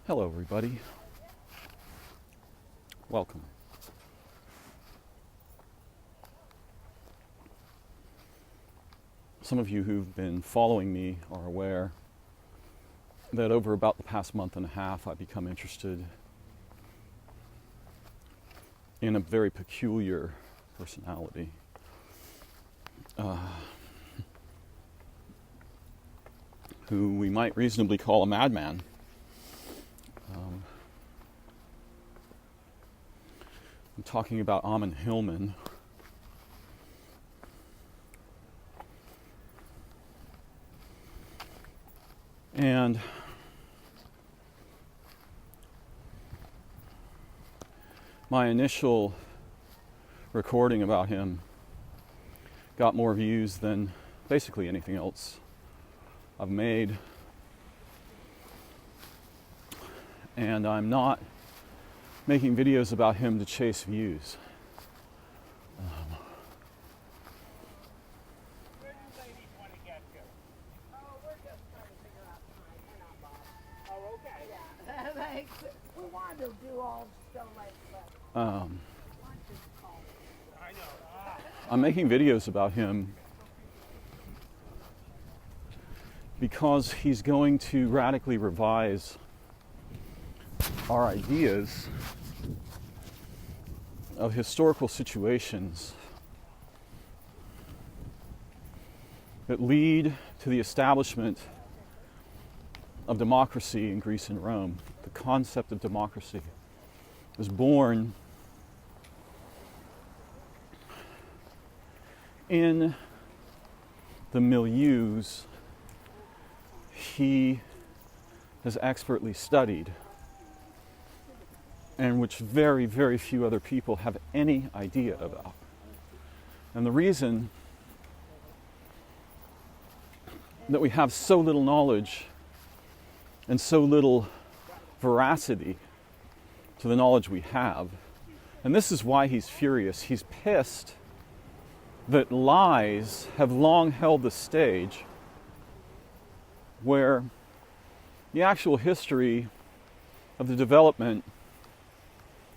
Hello, everybody. Welcome. Some of you who've been following me are aware that over about the past month and a half, I've become interested in a very peculiar personality. Who we might reasonably call a madman. I'm talking about Ammon Hillman. And my initial recording about him got more views than basically anything else I've made. And I'm not making videos about him to chase views. Where do ladies want to get to? Oh, we're just trying to figure out time. We're not boss. Oh, okay. Yeah. Like, we wanted to do all Still Lake, but lunch is called. I know. I'm making videos about him because he's going to radically revise our ideas of historical situations that lead to the establishment of democracy in Greece and Rome. The concept of democracy was born in the milieus he has expertly studied, and which very, very few other people have any idea about. And the reason that we have so little knowledge and so little veracity to the knowledge we have, and this is why he's furious. He's pissed that lies have long held the stage where the actual history of the development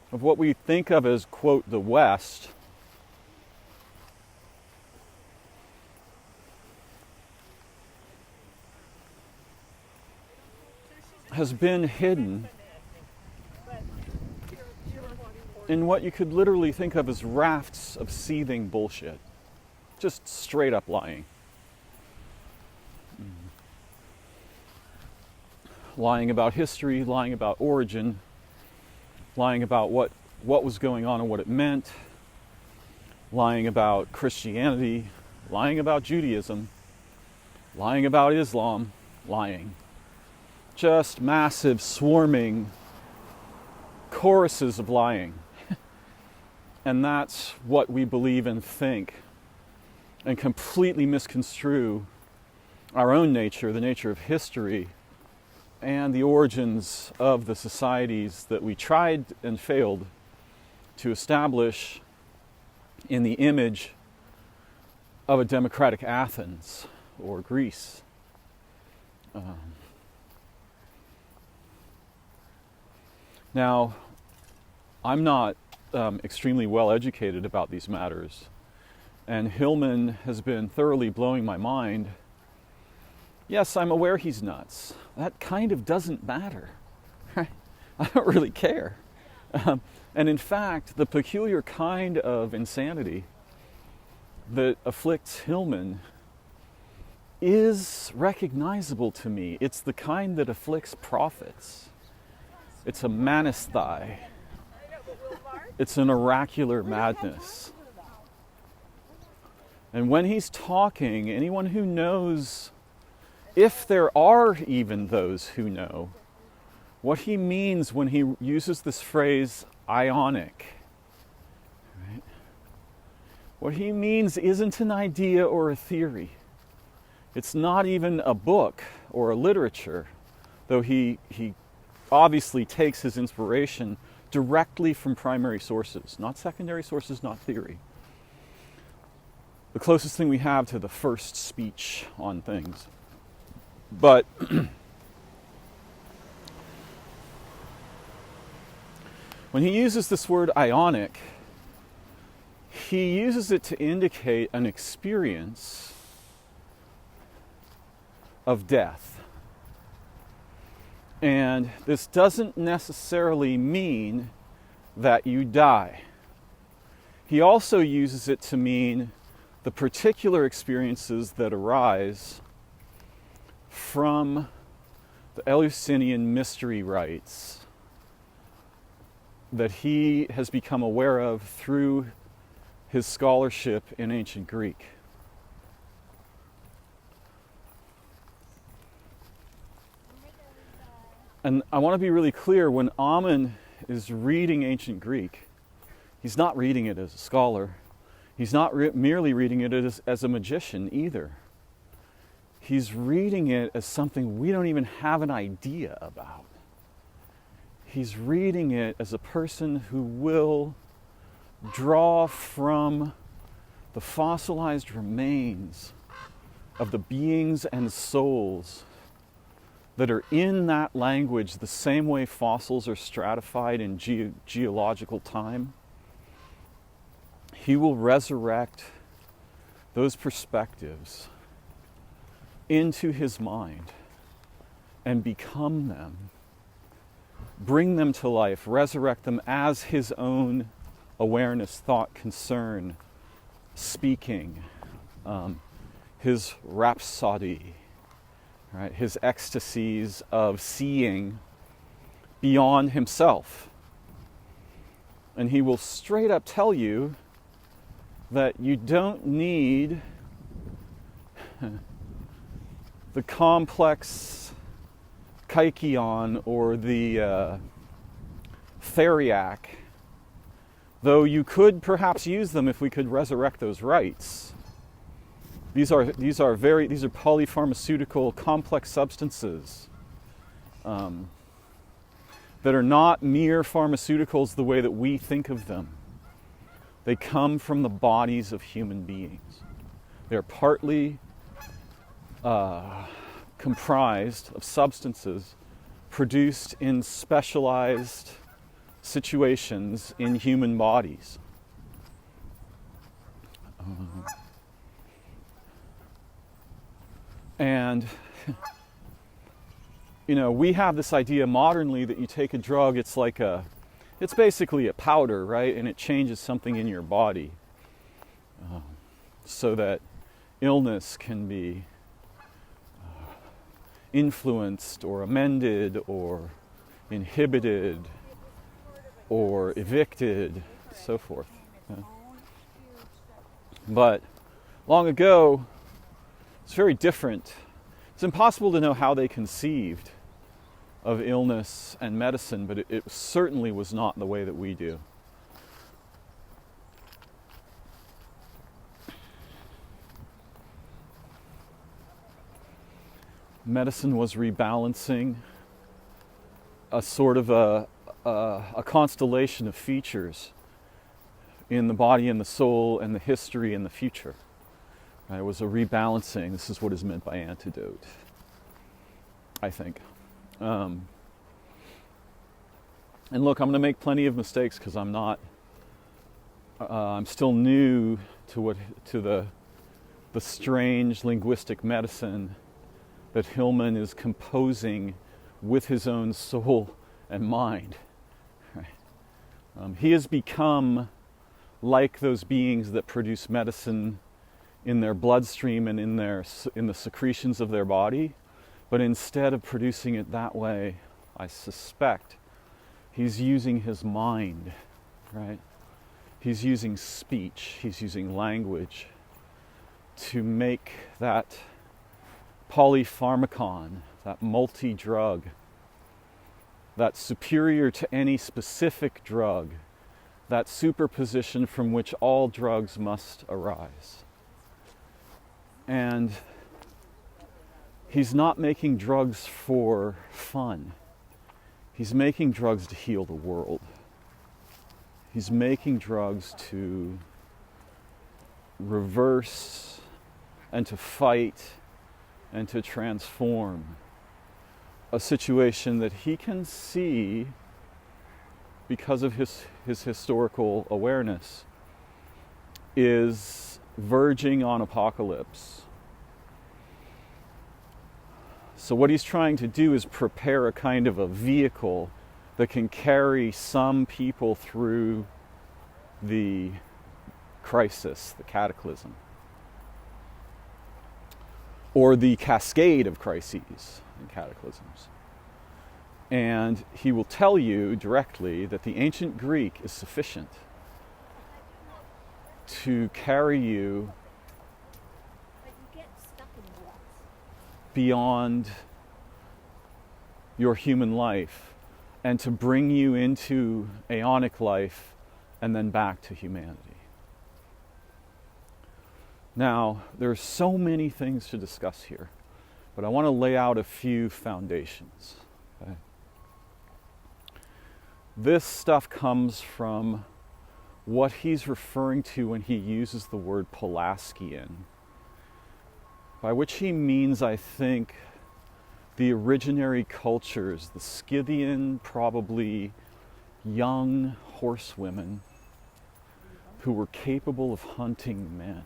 of what we think of as, quote, the West, has been hidden in what you could literally think of as rafts of seething bullshit. Just straight up lying. Lying about history, lying about origin, lying about what was going on and what it meant, lying about Christianity, lying about Judaism, lying about Islam, lying. Just massive, swarming choruses of lying. And that's what we believe and think, and completely misconstrue our own nature, the nature of history, and the origins of the societies that we tried and failed to establish in the image of a democratic Athens or Greece. Now, I'm not extremely well educated about these matters, and Hillman has been thoroughly blowing my mind. Yes, I'm aware he's nuts. That kind of doesn't matter. I don't really care. And in fact, the peculiar kind of insanity that afflicts Hillman is recognizable to me. It's the kind that afflicts prophets. It's a manisthai. It's an oracular madness. And when he's talking, anyone who knows, if there are even those who know, what he means when he uses this phrase, Aeonic, right? What he means isn't an idea or a theory. It's not even a book or a literature, though he obviously takes his inspiration directly from primary sources, not secondary sources, not theory. The closest thing we have to the first speech on things. But When he uses this word Aeonic, he uses it to indicate an experience of death. And this doesn't necessarily mean that you die. He also uses it to mean the particular experiences that arise from the Eleusinian mystery rites that he has become aware of through his scholarship in ancient Greek. And I want to be really clear, when Ammon is reading ancient Greek, he's not reading it as a scholar. He's not merely reading it as a magician either. He's reading it as something we don't even have an idea about. He's reading it as a person who will draw from the fossilized remains of the beings and souls that are in that language the same way fossils are stratified in geological time. He will resurrect those perspectives into his mind and become them, bring them to life, resurrect them as his own awareness, thought, concern, speaking, his rhapsody, right? His ecstasies of seeing beyond himself. And he will straight up tell you that you don't need the complex kykeon or the theriac, though you could perhaps use them if we could resurrect those rites. These are polypharmaceutical complex substances that are not mere pharmaceuticals the way that we think of them. They come from the bodies of human beings. They're partly comprised of substances produced in specialized situations in human bodies. And, we have this idea modernly that you take a drug, it's basically a powder, right? And it changes something in your body so that illness can be influenced or amended or inhibited or evicted, so forth. Yeah. But long ago, it's very different. It's impossible to know how they conceived of illness and medicine, but it certainly was not the way that we do. Medicine was rebalancing a sort of a constellation of features in the body and the soul and the history and the future. It was a rebalancing. This is what is meant by antidote, I think. And look, I'm going to make plenty of mistakes because I'm still new to the strange linguistic medicine that Hillman is composing with his own soul and mind. Right? He has become like those beings that produce medicine in their bloodstream and in the secretions of their body, but instead of producing it that way, I suspect he's using his mind, right? He's using speech, he's using language to make that polypharmacon, that multi-drug, that superior to any specific drug, that superposition from which all drugs must arise. And he's not making drugs for fun. He's making drugs to heal the world. He's making drugs to reverse and to fight and to transform a situation that he can see because of his historical awareness, is verging on apocalypse. So what he's trying to do is prepare a kind of a vehicle that can carry some people through the crisis, the cataclysm, or the cascade of crises and cataclysms. And he will tell you directly that the ancient Greek is sufficient to carry you beyond your human life and to bring you into Aeonic life and then back to humanity. Now, there's so many things to discuss here, but I want to lay out a few foundations. Okay? This stuff comes from what he's referring to when he uses the word Polaskian, by which he means, I think, the originary cultures, the Scythian, probably young horsewomen who were capable of hunting men.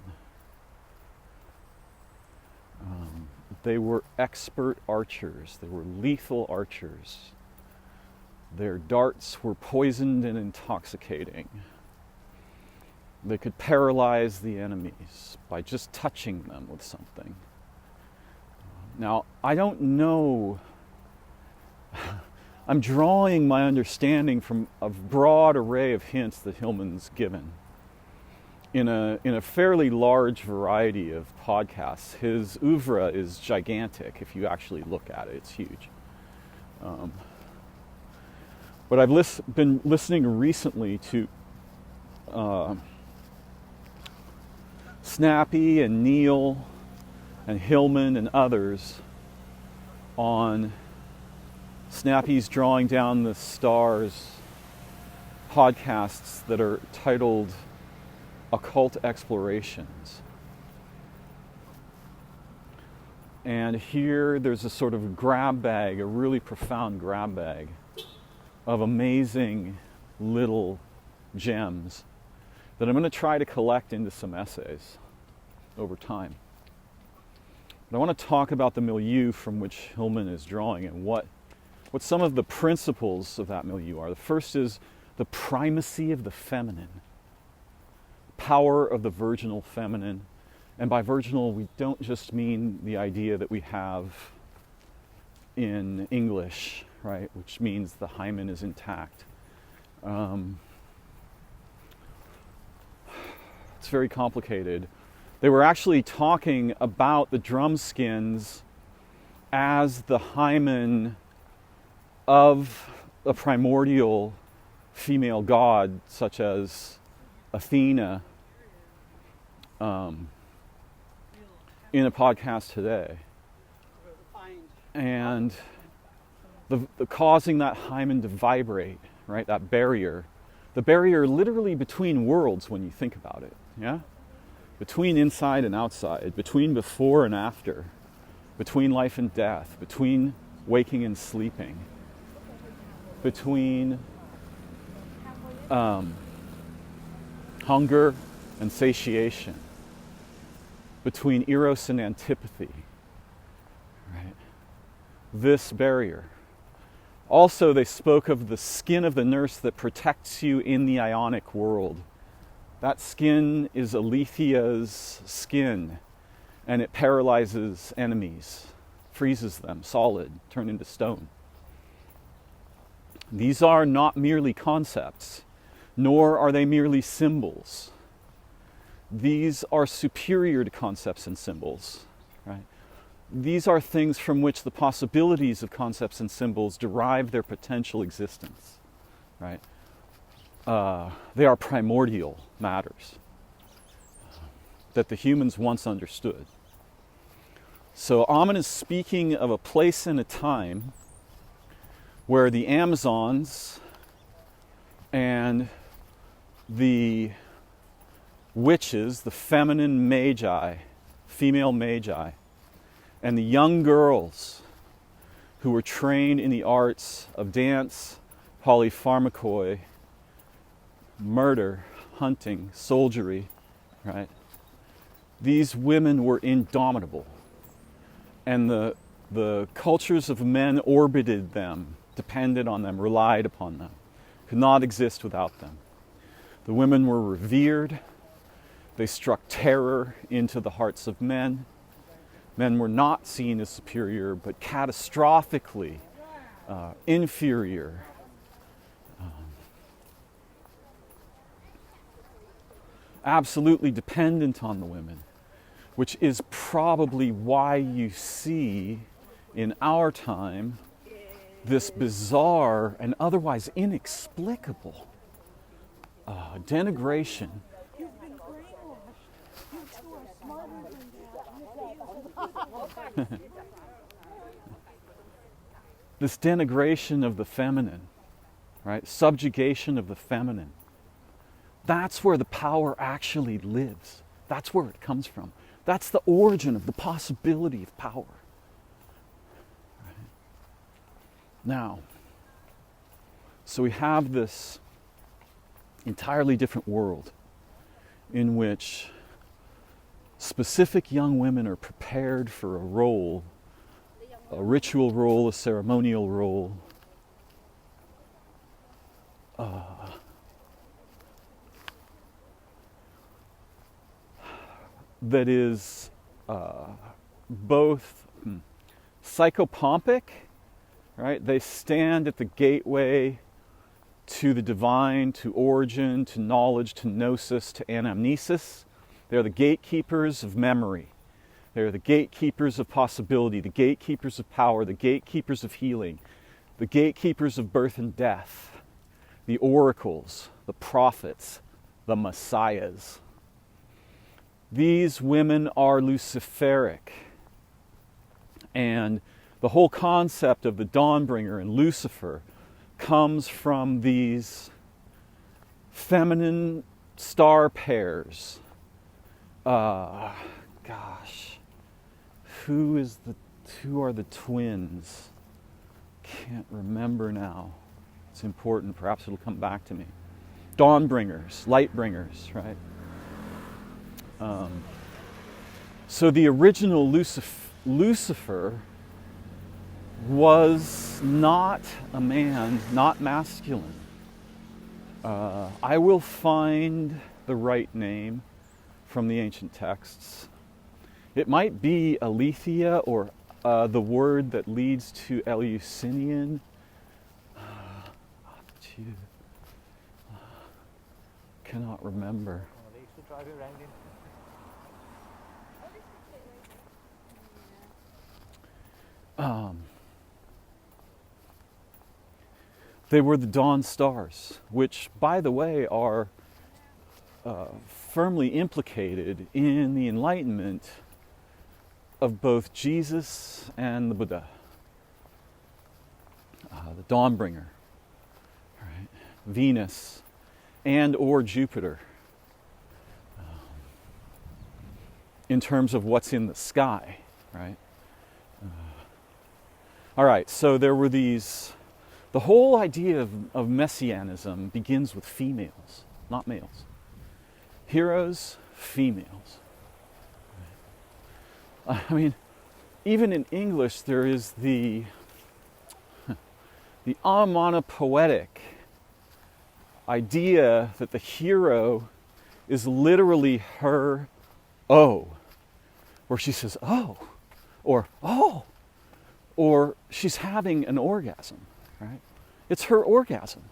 They were expert archers. They were lethal archers. Their darts were poisoned and intoxicating. They could paralyze the enemies by just touching them with something. Now, I don't know. I'm drawing my understanding from a broad array of hints that Hillman's given in a fairly large variety of podcasts. His oeuvre is gigantic if you actually look at it. It's huge. But I've been listening recently to Snappy and Neil and Hillman and others on Snappy's Drawing Down the Stars podcasts that are titled Occult Explorations. And here there's a sort of grab bag, a really profound grab bag of amazing little gems that I'm going to try to collect into some essays over time. But I want to talk about the milieu from which Hillman is drawing and what some of the principles of that milieu are. The first is the primacy of the feminine, power of the virginal feminine. And by virginal, we don't just mean the idea that we have in English, right, which means the hymen is intact. It's very complicated. They were actually talking about the drum skins as the hymen of a primordial female god, such as Athena, in a podcast today. And the causing that hymen to vibrate, right, that barrier. The barrier literally between worlds when you think about it, yeah? Between inside and outside, between before and after, between life and death, between waking and sleeping, between hunger and satiation, between eros and antipathy, right? This barrier. Also, they spoke of the skin of the nurse that protects you in the Ionic world. That skin is Alethea's skin, and it paralyzes enemies, freezes them solid, turn into stone. These are not merely concepts, nor are they merely symbols. These are superior to concepts and symbols, right? These are things from which the possibilities of concepts and symbols derive their potential existence, right? They are primordial matters that the humans once understood. So Ammon is speaking of a place and a time where the Amazons and the witches, the feminine magi, female magi, and the young girls who were trained in the arts of dance, polypharmakoi, murder, hunting, soldiery, right? These women were indomitable. And the cultures of men orbited them, depended on them, relied upon them, could not exist without them. The women were revered. They struck terror into the hearts of men. Men were not seen as superior, but catastrophically inferior. Absolutely dependent on the women, which is probably why you see in our time this bizarre and otherwise inexplicable denigration. You've been brainwashed. You two are smarter than that. This denigration of the feminine, right? Subjugation of the feminine. That's where the power actually lives. That's where it comes from. That's the origin of the possibility of power. Right? Now, so we have this entirely different world in which specific young women are prepared for a role, a ritual role, a ceremonial role, that is both psychopompic, right? They stand at the gateway to the divine, to origin, to knowledge, to gnosis, to anamnesis. They're the gatekeepers of memory. They're the gatekeepers of possibility, the gatekeepers of power, the gatekeepers of healing, the gatekeepers of birth and death, the oracles, the prophets, the messiahs. These women are Luciferic. And the whole concept of the Dawnbringer and Lucifer comes from these feminine star pairs. Who are the twins? Can't remember now. It's important. Perhaps it'll come back to me. Dawnbringers, Lightbringers, right? So the original Lucifer was not a man, not masculine. I will find the right name from the ancient texts. It might be Aletheia or the word that leads to Eleusinian. Cannot remember. They were the dawn stars, which, by the way, are firmly implicated in the enlightenment of both Jesus and the Buddha. The Dawnbringer, right? Venus and or Jupiter, in terms of what's in the sky, right? All right, so there were these. The whole idea of messianism begins with females, not males. Heroes, females. I mean, even in English, there is the onomatopoetic idea that the hero is literally her oh, where she says oh, or she's having an orgasm. Right? It's her orgasm.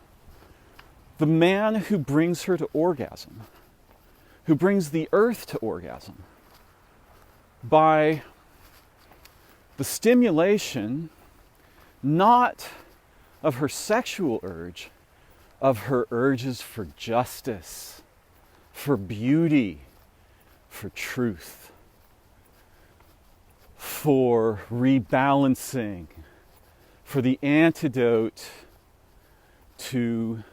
The man who brings her to orgasm, who brings the earth to orgasm, by the stimulation, not of her sexual urge, of her urges for justice, for beauty, for truth, for rebalancing, for the antidote to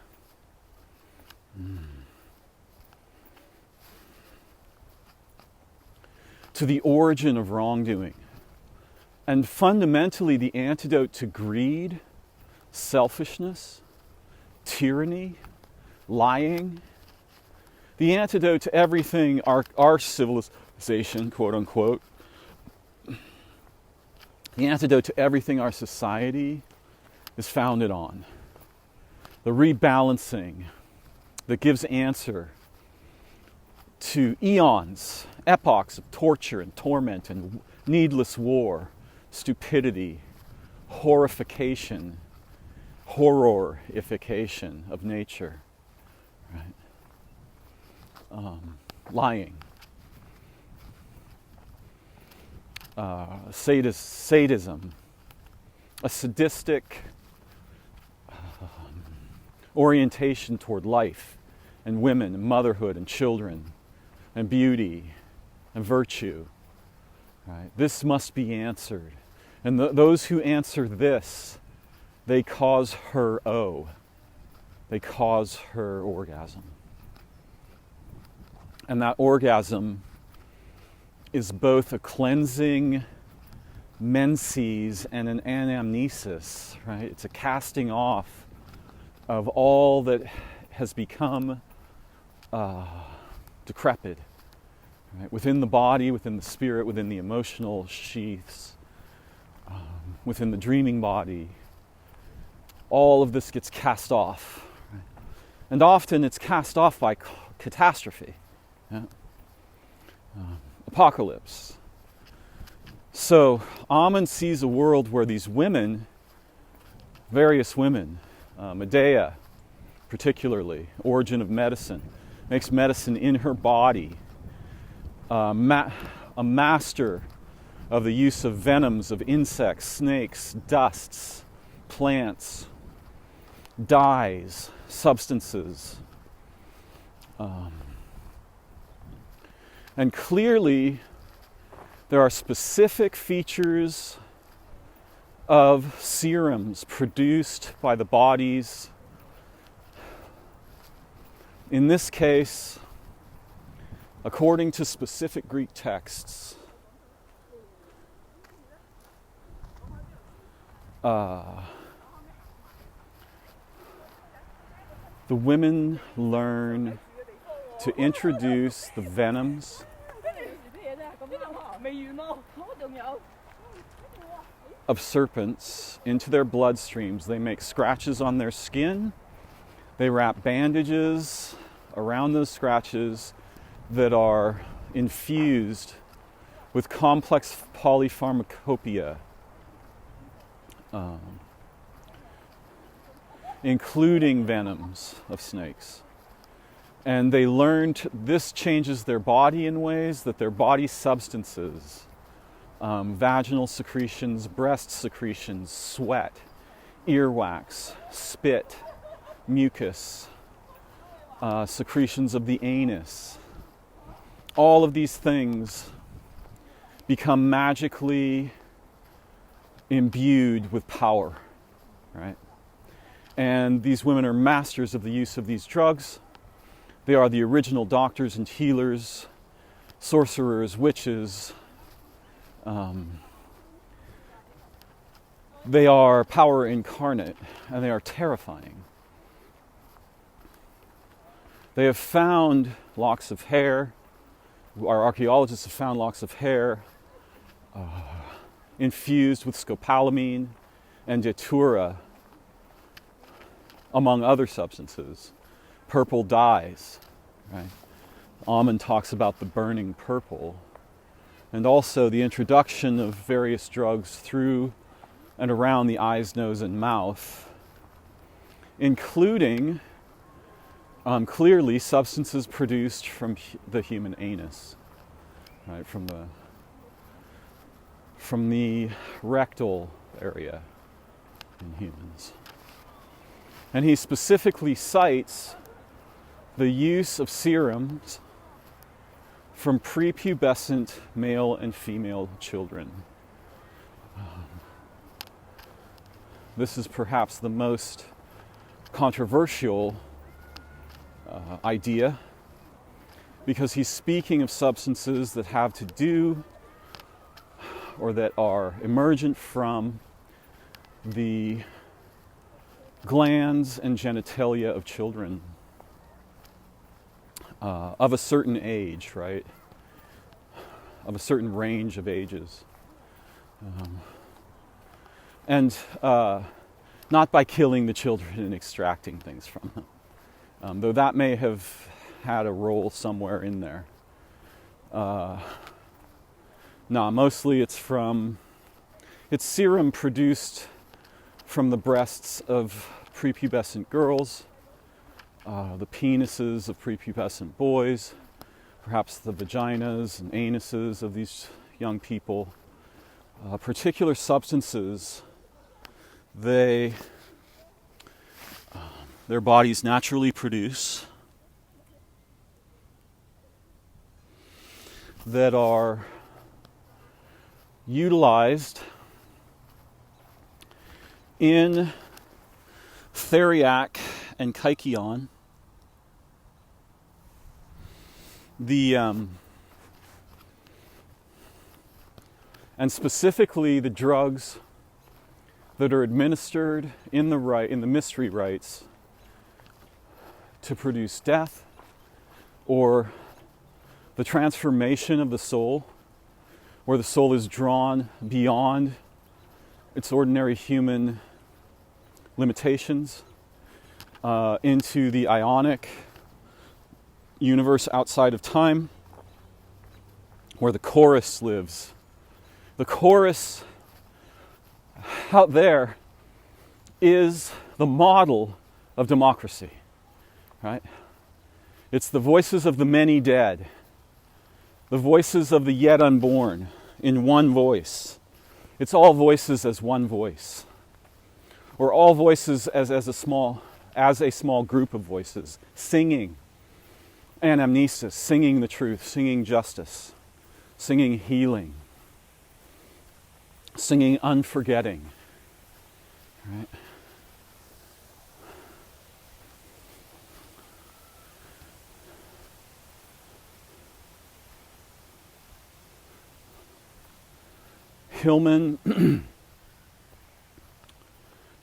the origin of wrongdoing. And fundamentally, the antidote to greed, selfishness, tyranny, lying. The antidote to everything our civilization, quote unquote, the antidote to everything our society is founded on. The rebalancing that gives answer to eons, epochs of torture and torment and needless war, stupidity, horrification, horrorification of nature, right? Lying, sadism, a sadistic orientation toward life and women and motherhood and children and beauty and virtue. Right? This must be answered. And those who answer this, they cause her they cause her orgasm. And that orgasm is both a cleansing menses and an anamnesis, right? It's a casting off of all that has become decrepit, right? Within the body, within the spirit, within the emotional sheaths, within the dreaming body. All of this gets cast off. Right? And often it's cast off by catastrophe. Yeah? Apocalypse. So Ammon sees a world where these women, various women, Medea particularly, origin of medicine, makes medicine in her body, a master of the use of venoms of insects, snakes, dusts, plants, dyes, substances. And clearly, there are specific features of serums produced by the bodies. In this case, according to specific Greek texts, the women learn to introduce the venoms of serpents into their bloodstreams. They make scratches on their skin. They wrap bandages around those scratches that are infused with complex polypharmacopoeia, including venoms of snakes. And they learned this changes their body in ways that their body substances, vaginal secretions, breast secretions, sweat, earwax, spit, mucus, secretions of the anus, all of these things become magically imbued with power, right? And these women are masters of the use of these drugs. They are the original doctors and healers, sorcerers, witches. They are power incarnate, and they are terrifying. They have found locks of hair. Our archaeologists have found locks of hair infused with scopolamine and datura, among other substances. Purple dyes, right? Ammon talks about the burning purple, and also the introduction of various drugs through and around the eyes, nose, and mouth, including clearly substances produced from the human anus, right? From the rectal area in humans. And he specifically cites the use of serums from prepubescent male and female children. This is perhaps the most controversial idea, because he's speaking of substances that have to do or that are emergent from the glands and genitalia of children. of a certain age, right? Of a certain range of ages. And not by killing the children and extracting things from them, though that may have had a role somewhere in there. No, mostly it's serum produced from the breasts of prepubescent girls, the penises of prepubescent boys, perhaps the vaginas and anuses of these young people. Particular substances their bodies naturally produce that are utilized in theriac and kykeon, and specifically the drugs that are administered in the mystery rites to produce death or the transformation of the soul, where the soul is drawn beyond its ordinary human limitations into the Aeonic universe outside of time, where the chorus lives. The chorus out there is the model of democracy, right? It's the voices of the many dead, the voices of the yet unborn in one voice. It's all voices as one voice, or all voices as a small group of voices, singing Anamnesis, singing the truth, singing justice, singing healing, singing unforgetting, right? Hillman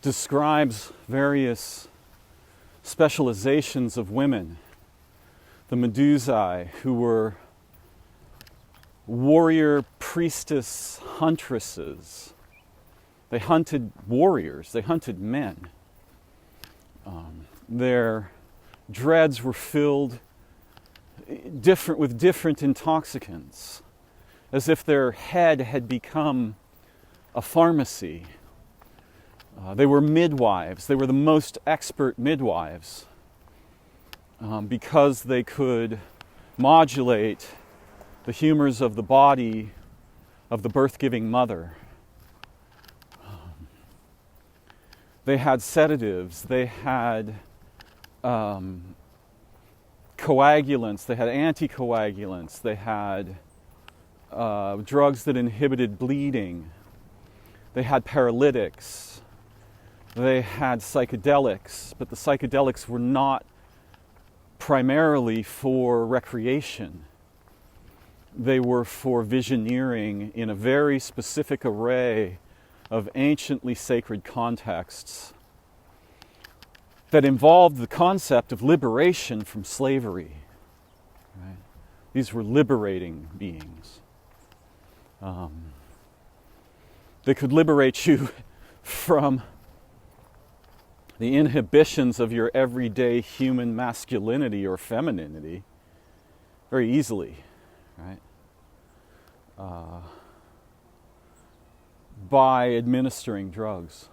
describes various specializations of women. The Medusae, who were warrior priestess huntresses. They hunted warriors, they hunted men. Their dreads were filled with different intoxicants, as if their head had become a pharmacy. They were midwives. They were the most expert midwives because they could modulate the humors of the body of the birth-giving mother. They had sedatives. They had coagulants. They had anticoagulants. They had drugs that inhibited bleeding. They had paralytics. They had psychedelics, but the psychedelics were not primarily for recreation. They were for visioneering in a very specific array of anciently sacred contexts that involved the concept of liberation from slavery. Right? These were liberating beings. They could liberate you from the inhibitions of your everyday human masculinity or femininity very easily, right? By administering drugs.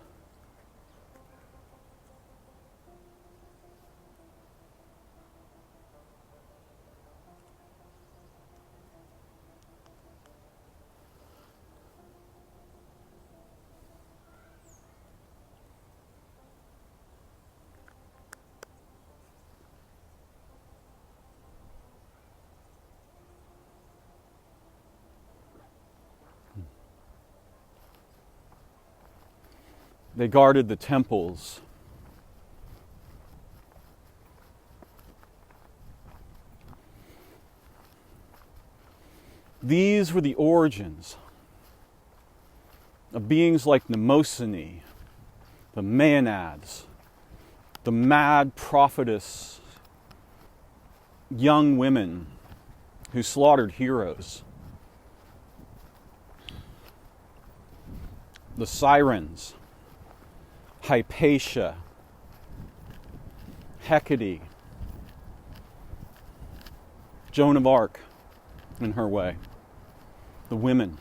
They guarded the temples. These were the origins of beings like Mnemosyne, the Maenads, the mad prophetess young women who slaughtered heroes. The sirens, Hypatia, Hecate, Joan of Arc in her way, the women.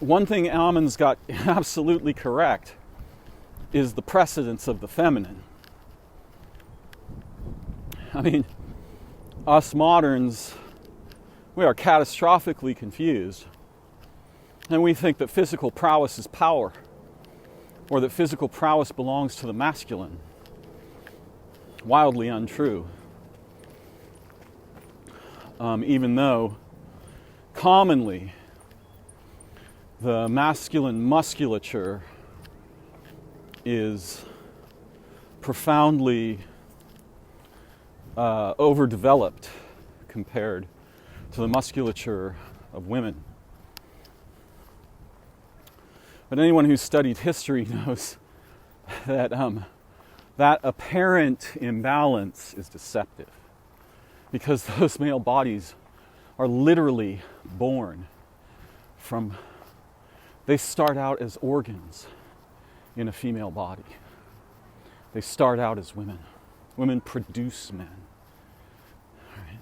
One thing Ammon's got absolutely correct is the precedence of the feminine. I mean, us moderns, we are catastrophically confused, and we think that physical prowess is power, or that physical prowess belongs to the masculine. Wildly untrue. Even though commonly the masculine musculature is profoundly overdeveloped compared to the musculature of women. But anyone who's studied history knows that that apparent imbalance is deceptive, because those male bodies are literally born from, they start out as organs in a female body. They start out as women. Women produce men. Right?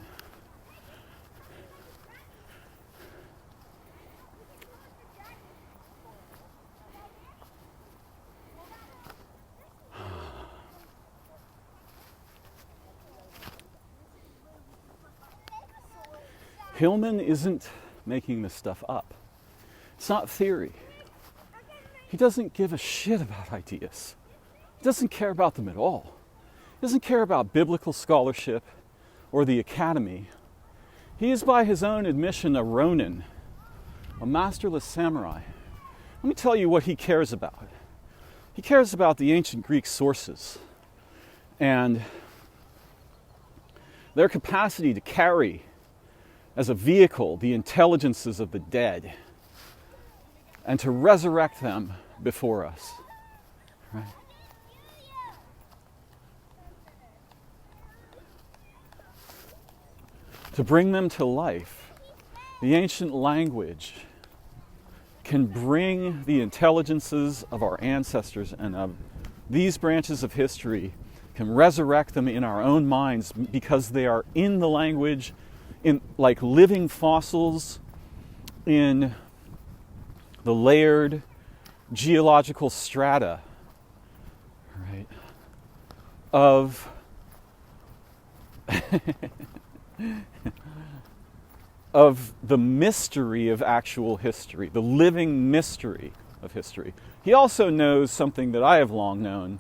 Hillman isn't making this stuff up. It's not theory. He doesn't give a shit about ideas. He doesn't care about them at all. He doesn't care about biblical scholarship or the academy. He is, by his own admission, a Ronin, a masterless samurai. Let me tell you what he cares about. He cares about the ancient Greek sources and their capacity to carry as a vehicle the intelligences of the dead and to resurrect them before us. Right? To bring them to life. The ancient language can bring the intelligences of our ancestors and of these branches of history, can resurrect them in our own minds because they are in the language, in like living fossils in the layered geological strata, right, of of the mystery of actual history, the living mystery of history. He also knows something that I have long known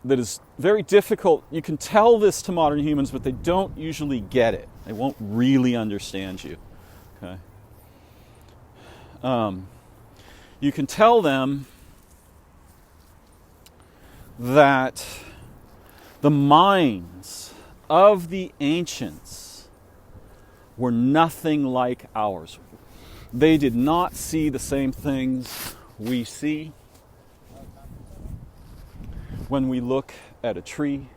that is very difficult. You can tell this to modern humans, but they don't usually get it. They won't really understand you. Okay. You can tell them that the minds of the ancients were nothing like ours. They did not see the same things we see. When we look at a tree,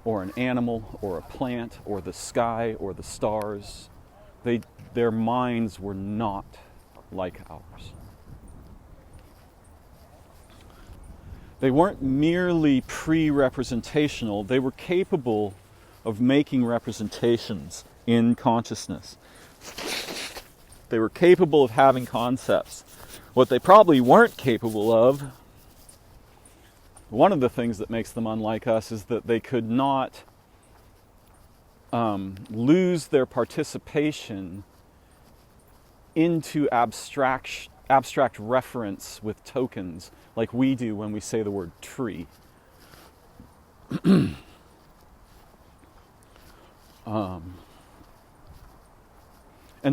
or an animal, or a plant, or the sky, or the stars, their minds were not like ours. They weren't merely pre-representational, they were capable of making representations in consciousness. They were capable of having concepts. What they probably weren't capable of, one of the things that makes them unlike us, is that they could not lose their participation into abstract reference with tokens like we do when we say the word tree. And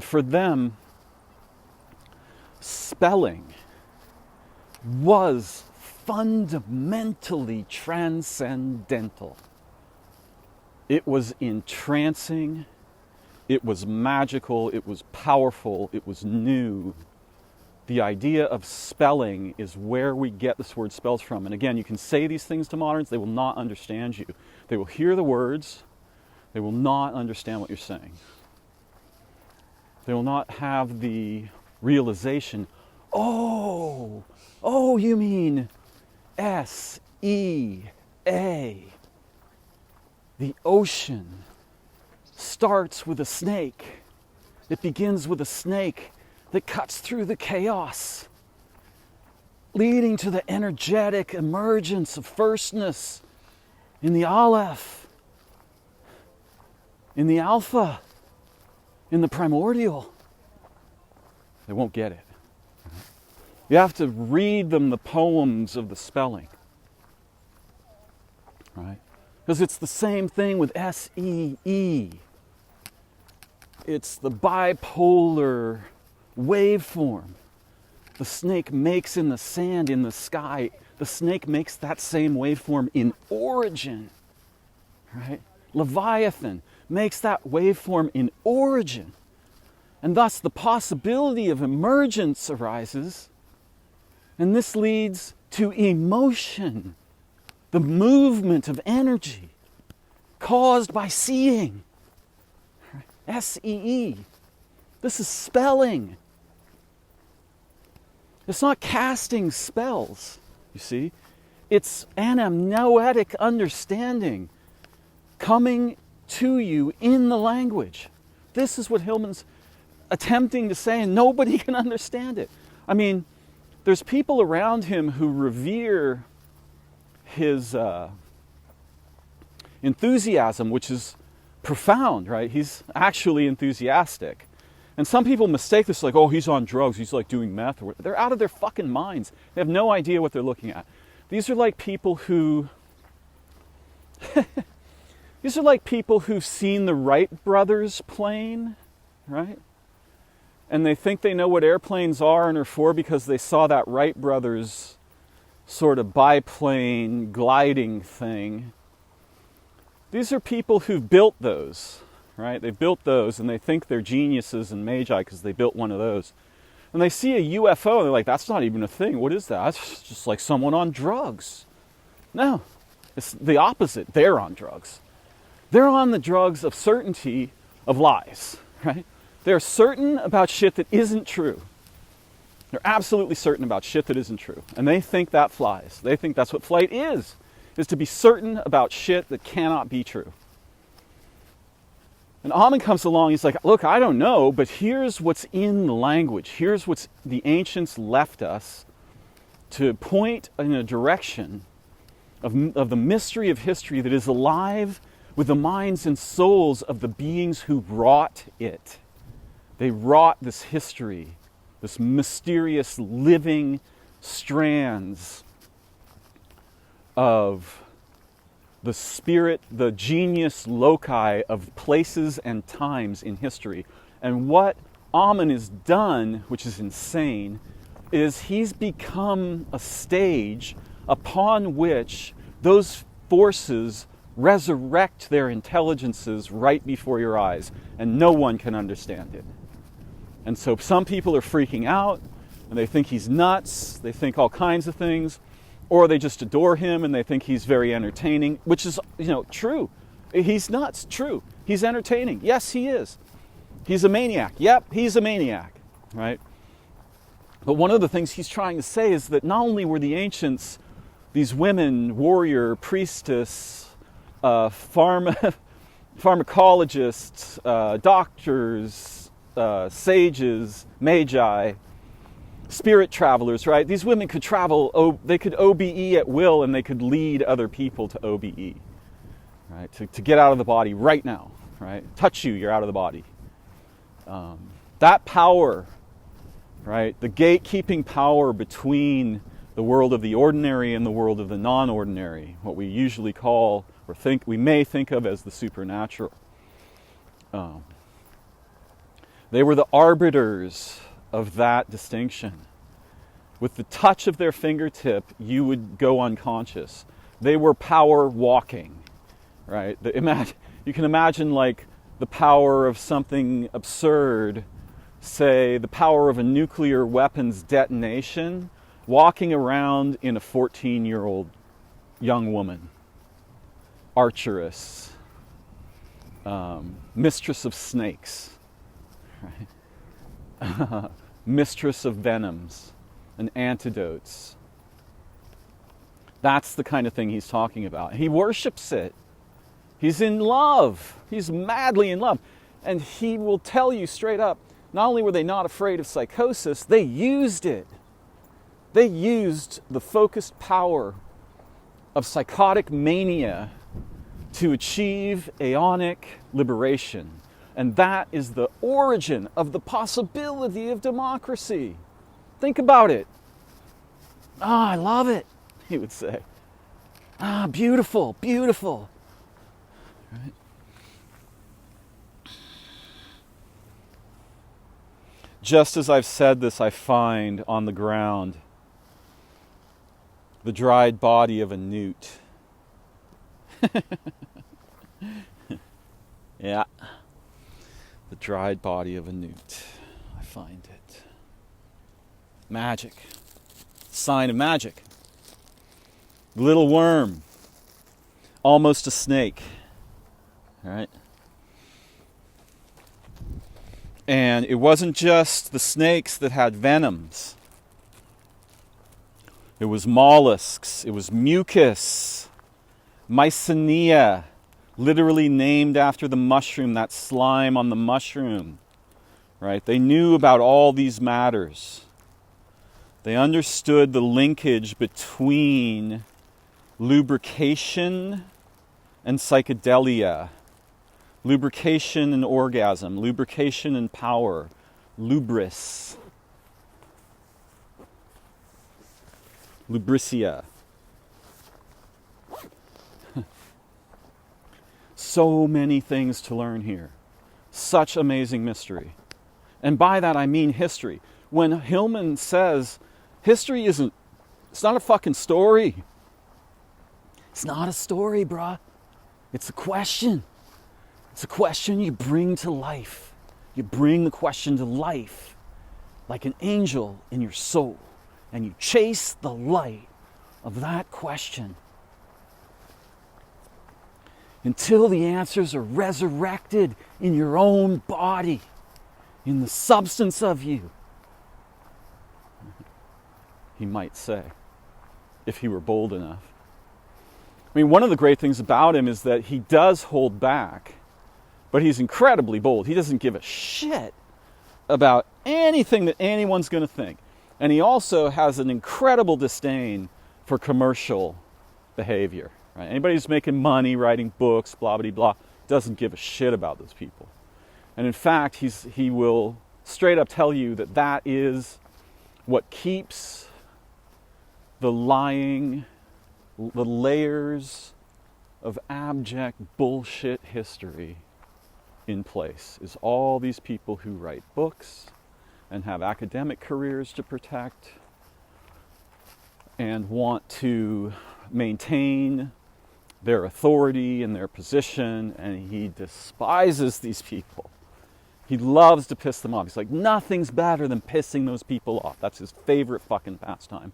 for them, spelling was fundamentally transcendental. It was entrancing, it was magical, it was powerful, it was new. the idea of spelling is where we get this word spells from. And again, you can say these things to moderns, they will not understand you. They will hear the words, they will not understand what you're saying. They will not have the realization, oh, you mean S-E-A. The ocean starts with a snake. It begins with a snake that cuts through the chaos, leading to the energetic emergence of firstness in the Aleph, in the Alpha, in the primordial. They won't get it. You have to read them the poems of the spelling, right? Because it's the same thing with S-E-E. It's the bipolar waveform the snake makes in the sand, in the sky. The snake makes that same waveform in origin, right? Leviathan makes that waveform in origin. And thus the possibility of emergence arises, and this leads to emotion, the movement of energy caused by seeing. S-E-E. This is spelling. It's not casting spells, you see. It's anamnetic understanding coming to you in the language. This is what Hillman's attempting to say, and nobody can understand it. I mean, there's people around him who revere his enthusiasm, which is profound, right? He's actually enthusiastic. And some people mistake this like, oh, he's on drugs, he's like doing meth. Or they're out of their fucking minds. They have no idea what they're looking at. These are like people who... These are like people who've seen the Wright brothers plane, right? And they think they know what airplanes are and are for because they saw that Wright brothers sort of biplane gliding thing. These are people who've built those, right? They've built those and they think they're geniuses and magi because they built one of those. And they see a UFO and they're like, that's not even a thing. What is that? That's just like someone on drugs. No, it's the opposite. They're on drugs. They're on the drugs of certainty of lies, right? They're certain about shit that isn't true. They're absolutely certain about shit that isn't true. And they think that flies. They think that's what flight is to be certain about shit that cannot be true. And Ammon comes along, he's like, look, I don't know, but here's what's in the language. Here's what's the ancients left us to point in a direction of the mystery of history that is alive with the minds and souls of the beings who wrought it. They wrought this history, this mysterious living strands of the spirit, the genius loci of places and times in history. And what Ammon has done, which is insane, is he's become a stage upon which those forces resurrect their intelligences right before your eyes, and no one can understand it. And so some people are freaking out, and they think he's nuts, they think all kinds of things, or they just adore him and they think he's very entertaining, which is, true. He's nuts, true. He's entertaining. Yes, he is. He's a maniac. Yep, he's a maniac, right? But one of the things he's trying to say is that not only were the ancients, these women, warrior, priestess, pharmacologists, doctors, sages, magi, spirit travelers, right? These women could travel, they could OBE at will, and they could lead other people to OBE, right? To get out of the body right now, right? Touch you, you're out of the body. That power, right? The gatekeeping power between the world of the ordinary and the world of the non-ordinary, what we usually call or we may think of as the supernatural. They were the arbiters of that distinction. With the touch of their fingertip, you would go unconscious. They were power walking, right? You can imagine like the power of something absurd say, the power of a nuclear weapons detonation walking around in a 14-year-old young woman, archeress, mistress of snakes, right? Mistress of venoms and antidotes. That's the kind of thing he's talking about. He worships it. He's in love. He's madly in love. And he will tell you straight up, not only were they not afraid of psychosis, they used it. They used the focused power of psychotic mania to achieve Aeonic liberation. And that is the origin of the possibility of democracy. Think about it. Ah, I love it, he would say. Ah, beautiful, beautiful. Right? Just as I've said this, I find on the ground the dried body of a newt. Yeah. The dried body of a newt. I find it. Magic. Sign of magic. Little worm. Almost a snake. All right? And it wasn't just the snakes that had venoms. It was mollusks. It was mucus. Mycenia, literally named after the mushroom, that slime on the mushroom. Right? They knew about all these matters. They understood the linkage between lubrication and psychedelia. Lubrication and orgasm, lubrication and power, lubris, lubricia. So many things to learn here. Such amazing mystery. And by that I mean history. When Hillman says history it's not a fucking story. It's not a story, bruh. It's a question. It's a question you bring to life. You bring the question to life like an angel in your soul. And you chase the light of that question until the answers are resurrected in your own body, in the substance of you. He might say, if he were bold enough. I mean, one of the great things about him is that he does hold back. But he's incredibly bold. He doesn't give a shit about anything that anyone's going to think. And he also has an incredible disdain for commercial behavior. Right? Anybody who's making money, writing books, blah, blah, blah, doesn't give a shit about those people. And in fact, he will straight up tell you that that is what keeps the lying, the layers of abject bullshit history in place, is all these people who write books and have academic careers to protect and want to maintain their authority and their position, and he despises these people. He loves to piss them off. He's like, nothing's better than pissing those people off. That's his favorite fucking pastime.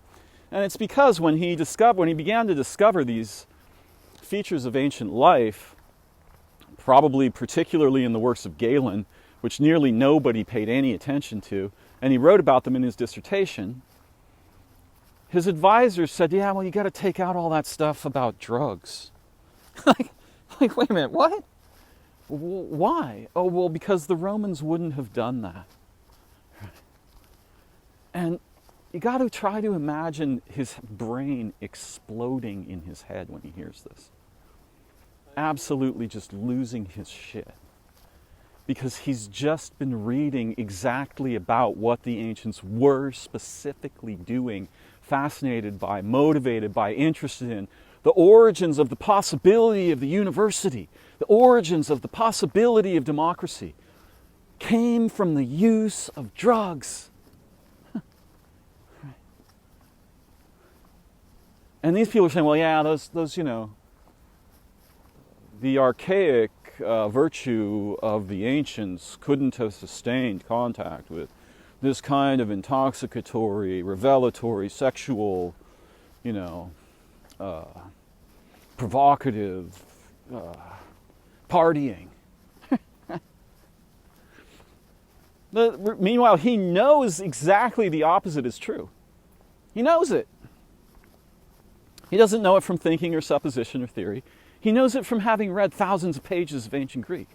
And it's because when he began to discover these features of ancient life, probably particularly in the works of Galen, which nearly nobody paid any attention to, and he wrote about them in his dissertation, his advisors said, yeah, well, you got to take out all that stuff about drugs. like, wait a minute, what? Why? Oh, well, because the Romans wouldn't have done that. And you got to try to imagine his brain exploding in his head when he hears this. Absolutely just losing his shit. Because he's just been reading exactly about what the ancients were specifically doing, fascinated by, motivated by, interested in. The origins of the possibility of the university, the origins of the possibility of democracy, came from the use of drugs. And these people are saying, well, yeah, those the archaic virtue of the ancients couldn't have sustained contact with this kind of intoxicatory, revelatory, sexual, provocative partying. Meanwhile, he knows exactly the opposite is true. He knows it. He doesn't know it from thinking or supposition or theory. He knows it from having read thousands of pages of ancient Greek.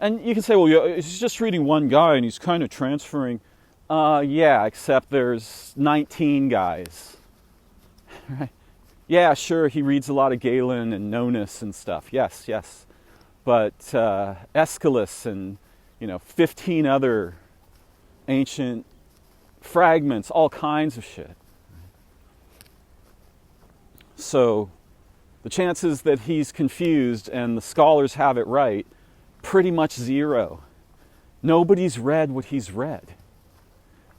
And you can say, well, he's just reading one guy and he's kind of transferring. Yeah, except there's 19 guys. Right? Yeah, sure, he reads a lot of Galen and Nonus and stuff. Yes. But Aeschylus and 15 other ancient fragments, all kinds of shit. So the chances that he's confused and the scholars have it right, pretty much zero. Nobody's read what he's read.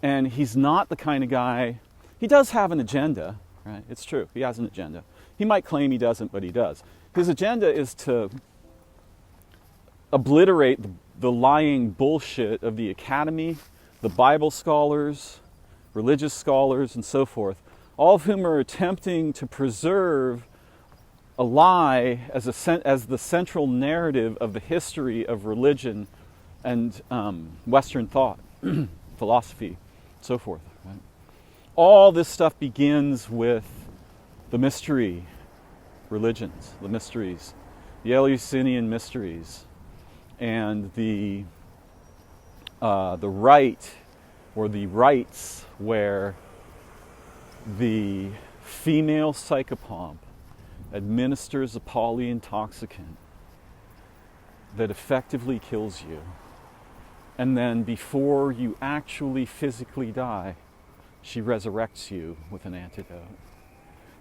And he's not the kind of guy, he does have an agenda, right? It's true, he has an agenda. He might claim he doesn't, but he does. His agenda is to obliterate the lying bullshit of the academy, the Bible scholars, religious scholars, and so forth, all of whom are attempting to preserve a lie as the central narrative of the history of religion and Western thought, philosophy, so forth. Right? All this stuff begins with the mystery religions, the mysteries, the Eleusinian mysteries, and the rite or the rites where the female psychopomp administers a polyintoxicant that effectively kills you. And then before you actually physically die, she resurrects you with an antidote.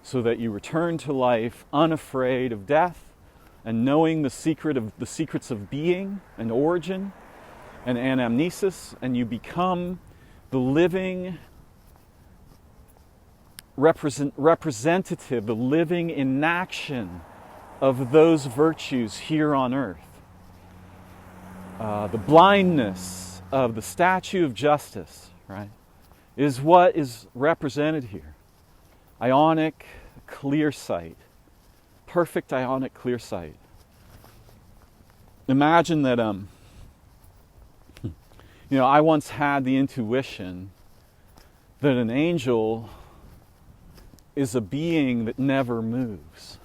So that you return to life unafraid of death and knowing the secrets of being and origin and anamnesis, and you become the living representative, the living enaction of those virtues here on earth. The blindness of the statue of justice, right, is what is represented here. Ionic Clearsight, perfect Ionic Clearsight. Imagine that, I once had the intuition that an angel is a being that never moves.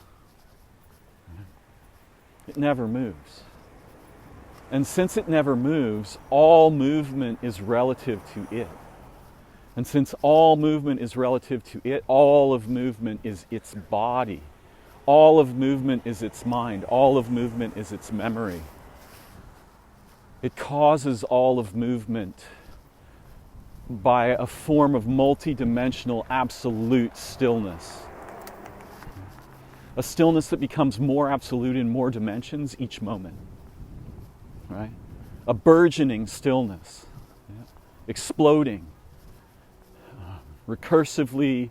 It never moves. And since it never moves, all movement is relative to it. And since all movement is relative to it, all of movement is its body. All of movement is its mind. All of movement is its memory. It causes all of movement by a form of multidimensional absolute stillness. A stillness that becomes more absolute in more dimensions each moment. Right? A burgeoning stillness. Exploding. Recursively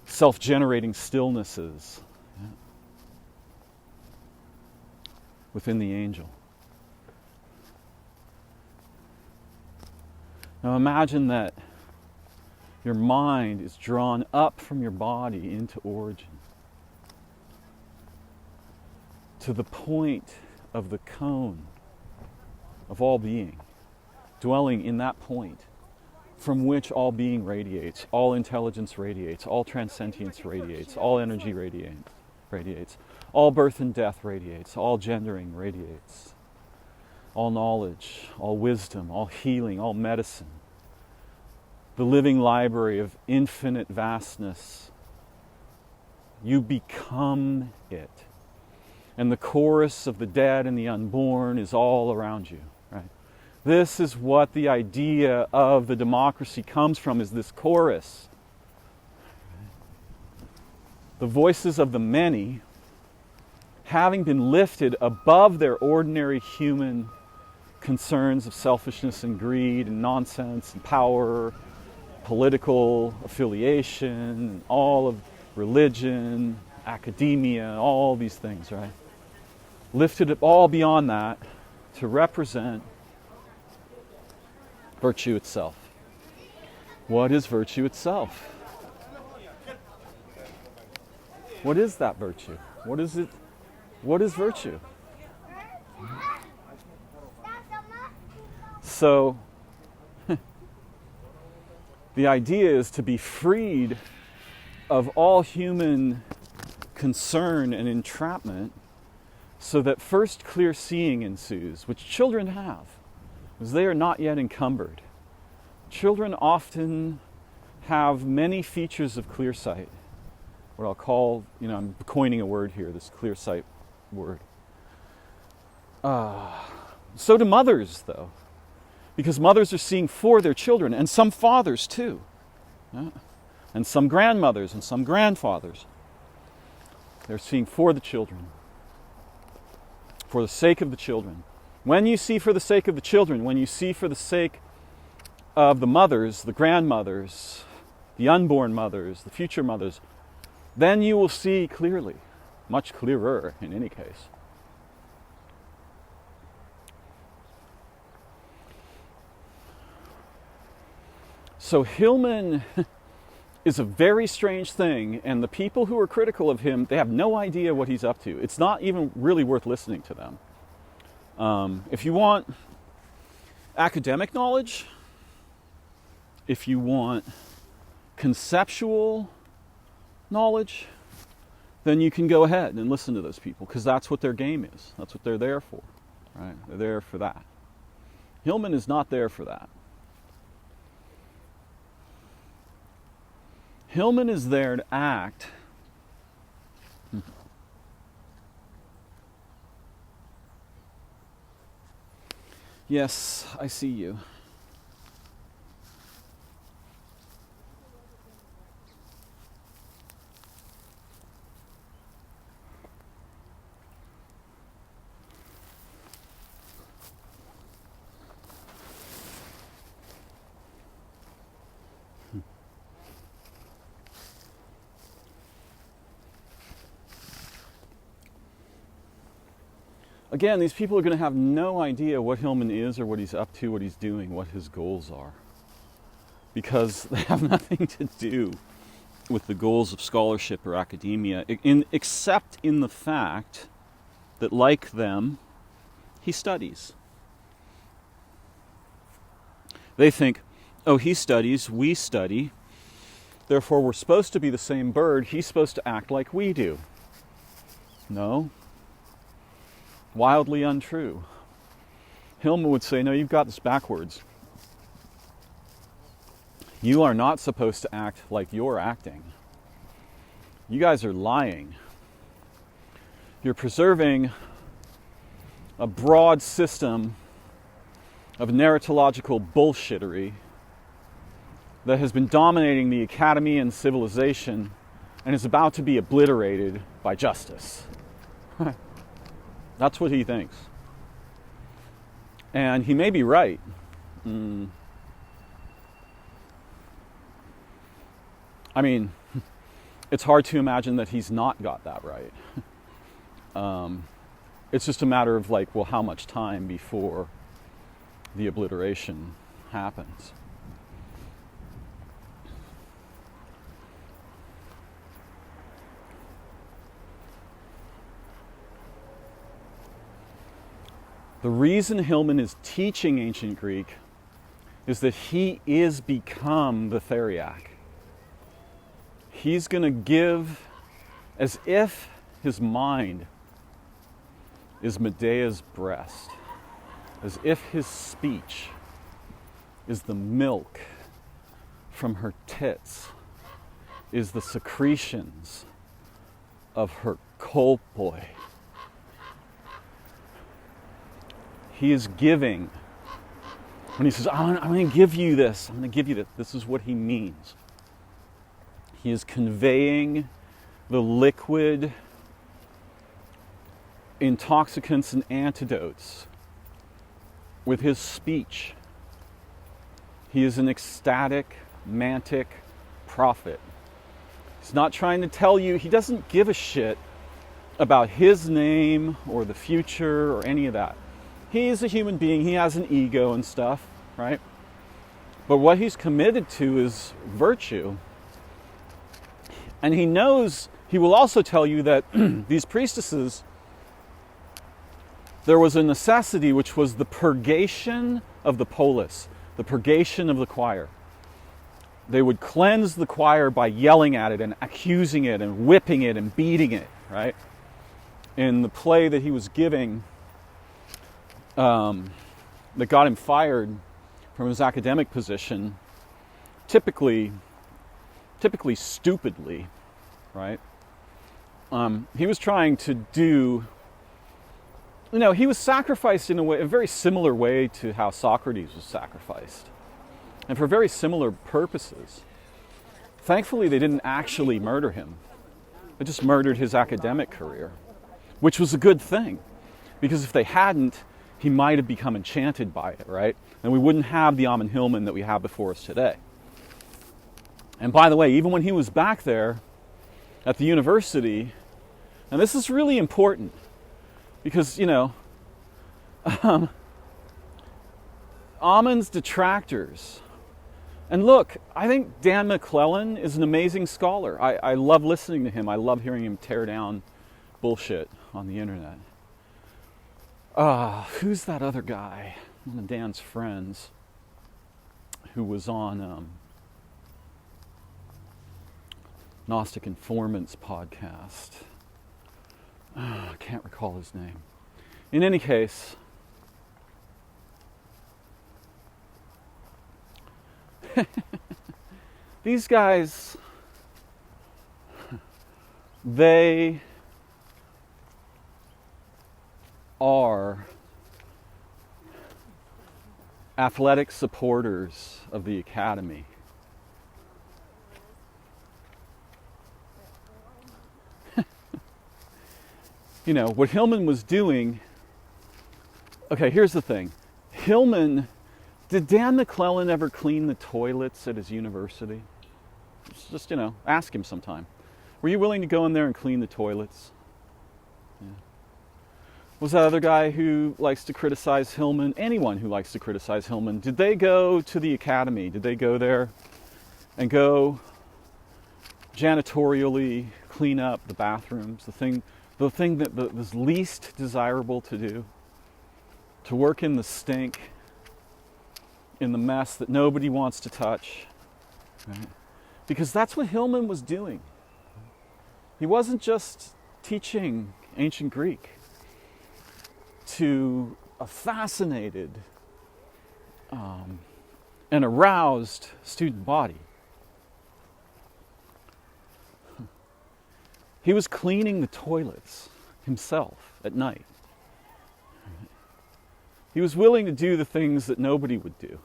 self-generating stillnesses within the angel. Now imagine that your mind is drawn up from your body into origin, to the point of the cone of all being, dwelling in that point from which all being radiates, all intelligence radiates, all transcendence radiates, all energy radiates, all birth and death radiates, all gendering radiates. All knowledge, all wisdom, all healing, all medicine. The living library of infinite vastness. You become it. And the chorus of the dead and the unborn is all around you. Right? This is what the idea of the democracy comes from, is this chorus. The voices of the many, having been lifted above their ordinary human concerns of selfishness and greed and nonsense and power, political affiliation, all of religion, academia, all these things, right? lifted it all beyond that to represent virtue itself. What is virtue itself? What is that virtue? What is it? What is virtue? So, the idea is to be freed of all human concern and entrapment so that first clear seeing ensues, which children have, because they are not yet encumbered. Children often have many features of clearsight, what I'll call, I'm coining a word here, this clearsight word. So do mothers, though, because mothers are seeing for their children, and some fathers too, and some grandmothers and some grandfathers. They're seeing for the children, for the sake of the children. When you see for the sake of the children, when you see for the sake of the mothers, the grandmothers, the unborn mothers, the future mothers, then you will see clearly, much clearer in any case. So Hillman is a very strange thing, and the people who are critical of him, they have no idea what he's up to. It's not even really worth listening to them. If you want academic knowledge, if you want conceptual knowledge, then you can go ahead and listen to those people, because that's what their game is. That's what they're there for, right? They're there for that. Hillman is not there for that. Hillman is there to act Yes, I see you. Again, these people are going to have no idea what Hillman is or what he's up to, what he's doing, what his goals are. Because they have nothing to do with the goals of scholarship or academia, except in the fact that, like them, he studies. They think, oh, he studies, we study, therefore we're supposed to be the same bird, he's supposed to act like we do. No. Wildly untrue. Hillman would say, no, you've got this backwards. You are not supposed to act like you're acting. You guys are lying. You're preserving a broad system of narratological bullshittery that has been dominating the academy and civilization and is about to be obliterated by justice. That's what he thinks. And he may be right. I mean, it's hard to imagine that he's not got that right. It's just a matter of like, well, how much time before the obliteration happens? The reason Hillman is teaching ancient Greek is that he is become the Theriac. He's going to give as if his mind is Medea's breast, as if his speech is the milk from her tits, is the secretions of her colpoi. He is giving. When he says, I'm going to give you this, I'm going to give you that, this is what he means. He is conveying the liquid intoxicants and antidotes with his speech. He is an ecstatic, mantic prophet. He's not trying to tell you, he doesn't give a shit about his name or the future or any of that. He's a human being. He has an ego and stuff, right? But what he's committed to is virtue. And he knows, he will also tell you that these priestesses, there was a necessity which was the purgation of the polis, the purgation of the choir. They would cleanse the choir by yelling at it and accusing it and whipping it and beating it, right? In the play that he was giving, that got him fired from his academic position, typically stupidly, right? He was trying to do, he was sacrificed in a very similar way to how Socrates was sacrificed, and for very similar purposes. Thankfully, they didn't actually murder him. They just murdered his academic career, which was a good thing, because if they hadn't, he might have become enchanted by it, right? And we wouldn't have the Ammon Hillman that we have before us today. And by the way, even when he was back there at the university, and this is really important, because, Ammon's detractors, and look, I think Dan McClellan is an amazing scholar. I love listening to him. I love hearing him tear down bullshit on the internet. Who's that other guy? One of Dan's friends who was on Gnostic Informants podcast. I can't recall his name. In any case, these guys, they are athletic supporters of the academy. What Hillman was doing. Okay, here's the thing. Did Dan McClellan ever clean the toilets at his university? Just, ask him sometime. Were you willing to go in there and clean the toilets? Yeah. Was that other guy who likes to criticize Hillman, anyone who likes to criticize Hillman, did they go to the academy? Did they go there and go janitorially clean up the bathrooms, the thing that was least desirable to do? To work in the stink, in the mess that nobody wants to touch, right? Because that's what Hillman was doing. He wasn't just teaching ancient Greek to a fascinated and aroused student body. He was cleaning the toilets himself at night. He was willing to do the things that nobody would do.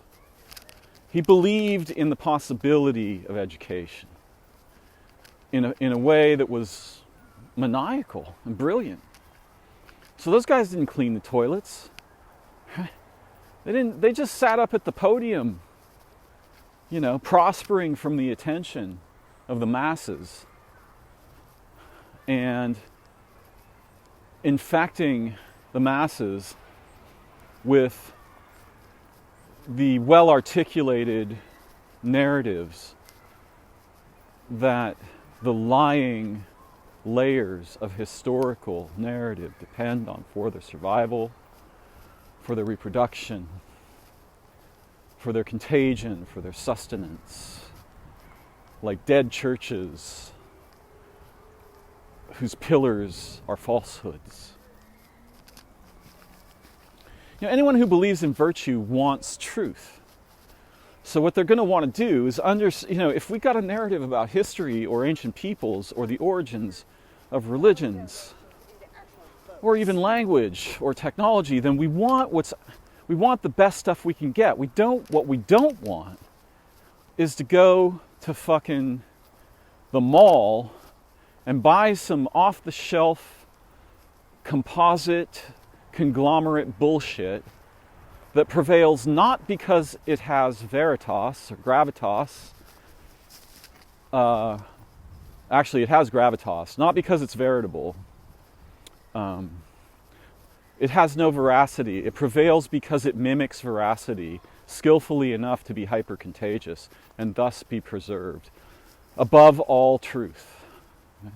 He believed in the possibility of education in a way that was maniacal and brilliant. So those guys didn't clean the toilets. They just sat up at the podium, prospering from the attention of the masses and infecting the masses with the well-articulated narratives that the lying layers of historical narrative depend on for their survival, for their reproduction, for their contagion, for their sustenance, like dead churches whose pillars are falsehoods. Anyone who believes in virtue wants truth. So what they're going to want to do is if we got a narrative about history or ancient peoples or the origins of religions or even language or technology, then we want the best stuff we can get. What we don't want is to go to fucking the mall and buy some off-the-shelf composite conglomerate bullshit that prevails not because it has veritas or gravitas. Actually, it has gravitas, not because it's veritable, It has no veracity. It prevails because it mimics veracity skillfully enough to be hyper-contagious and thus be preserved above all truth. Right?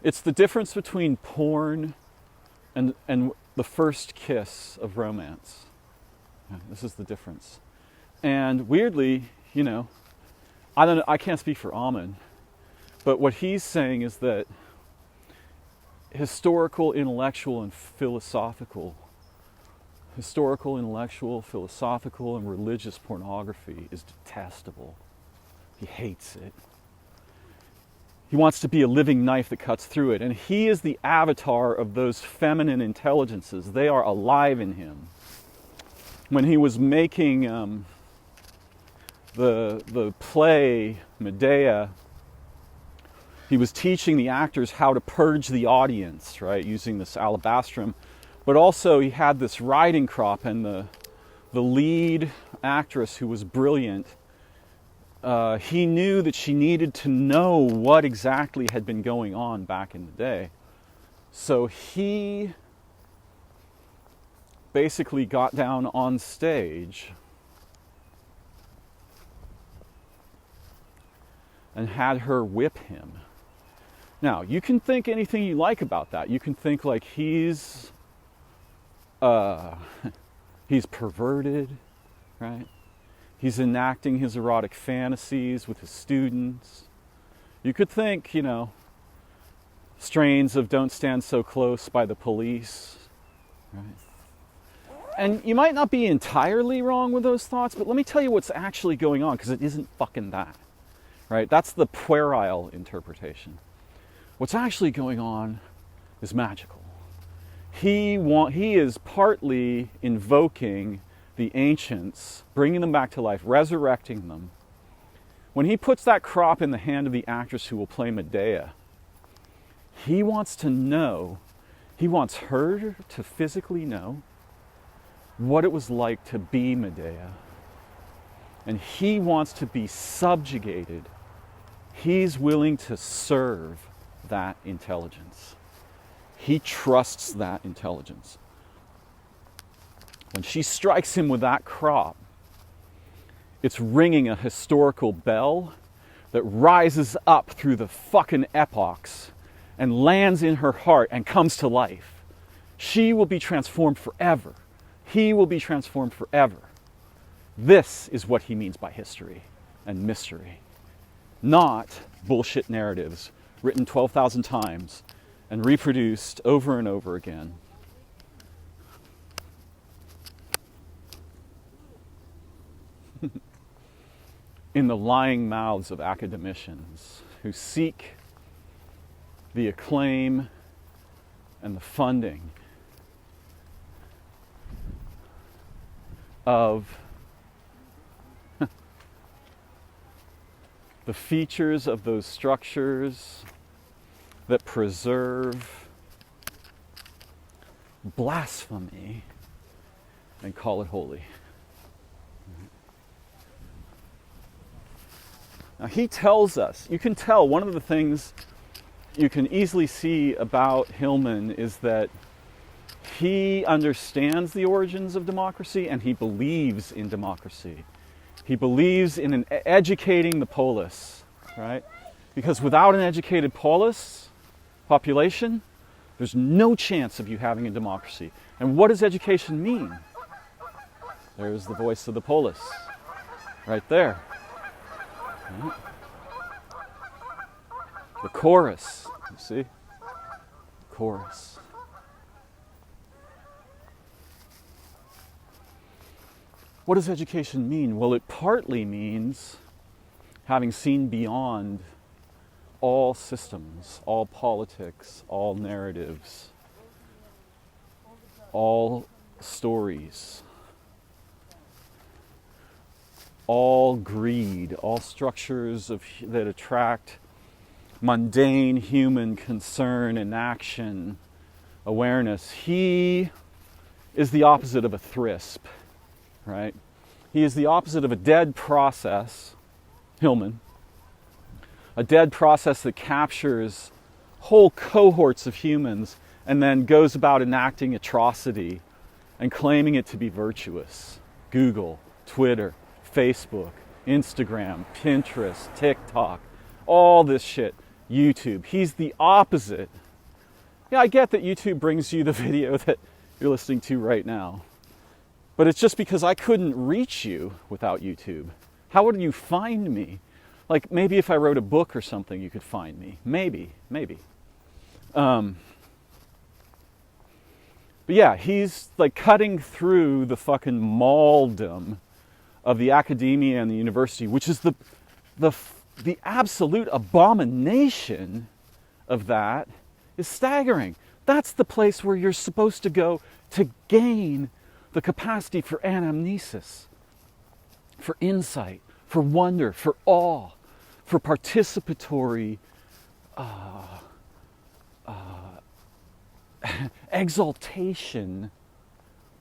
It's the difference between porn and the first kiss of romance. Right? This is the difference. And weirdly, I can't speak for Ammon, but what he's saying is that historical, intellectual, philosophical, and religious pornography is detestable. He hates it. He wants to be a living knife that cuts through it. And he is the avatar of those feminine intelligences. They are alive in him. When he was making the play Medea, he was teaching the actors how to purge the audience, right, using this alabastrum. But also he had this riding crop, and the lead actress, who was brilliant, he knew that she needed to know what exactly had been going on back in the day. So he basically got down on stage and had her whip him. Now, you can think anything you like about that. You can think like he's perverted, right? He's enacting his erotic fantasies with his students. You could think, strains of Don't Stand So Close by the Police, right? And you might not be entirely wrong with those thoughts, but let me tell you what's actually going on, because it isn't fucking that, right? That's the puerile interpretation. What's actually going on is magical. He is partly invoking the ancients, bringing them back to life, resurrecting them. When he puts that crop in the hand of the actress who will play Medea, he wants her to physically know what it was like to be Medea. And he wants to be subjugated. He's willing to serve that intelligence. He trusts that intelligence. When she strikes him with that crop, it's ringing a historical bell that rises up through the fucking epochs and lands in her heart and comes to life. She will be transformed forever. He will be transformed forever. This is what he means by history and mystery, not bullshit narratives written 12,000 times and reproduced over and over again. In the lying mouths of academicians who seek the acclaim and the funding of the features of those structures that preserve blasphemy and call it holy. Now he tells us, you can tell, one of the things you can easily see about Hillman is that he understands the origins of democracy and he believes in democracy. He believes in educating the polis, right? Because without an educated polis population, there's no chance of you having a democracy. And what does education mean? There's the voice of the polis, right there. Right? The chorus, you see? Chorus. What does education mean? Well, it partly means having seen beyond all systems, all politics, all narratives, all stories, all greed, all structures that attract mundane human concern and action, awareness. He is the opposite of a thrisp, right? He is the opposite of a dead process, Hillman, a dead process that captures whole cohorts of humans and then goes about enacting atrocity and claiming it to be virtuous. Google, Twitter, Facebook, Instagram, Pinterest, TikTok, all this shit. YouTube. He's the opposite. Yeah, I get that YouTube brings you the video that you're listening to right now. But it's just because I couldn't reach you without YouTube. How would you find me? Like, maybe if I wrote a book or something, you could find me. Maybe. But yeah, he's like cutting through the fucking mauldom of the academia and the university, which is the absolute abomination of that is staggering. That's the place where you're supposed to go to gain the capacity for anamnesis, for insight, for wonder, for awe, for participatory exaltation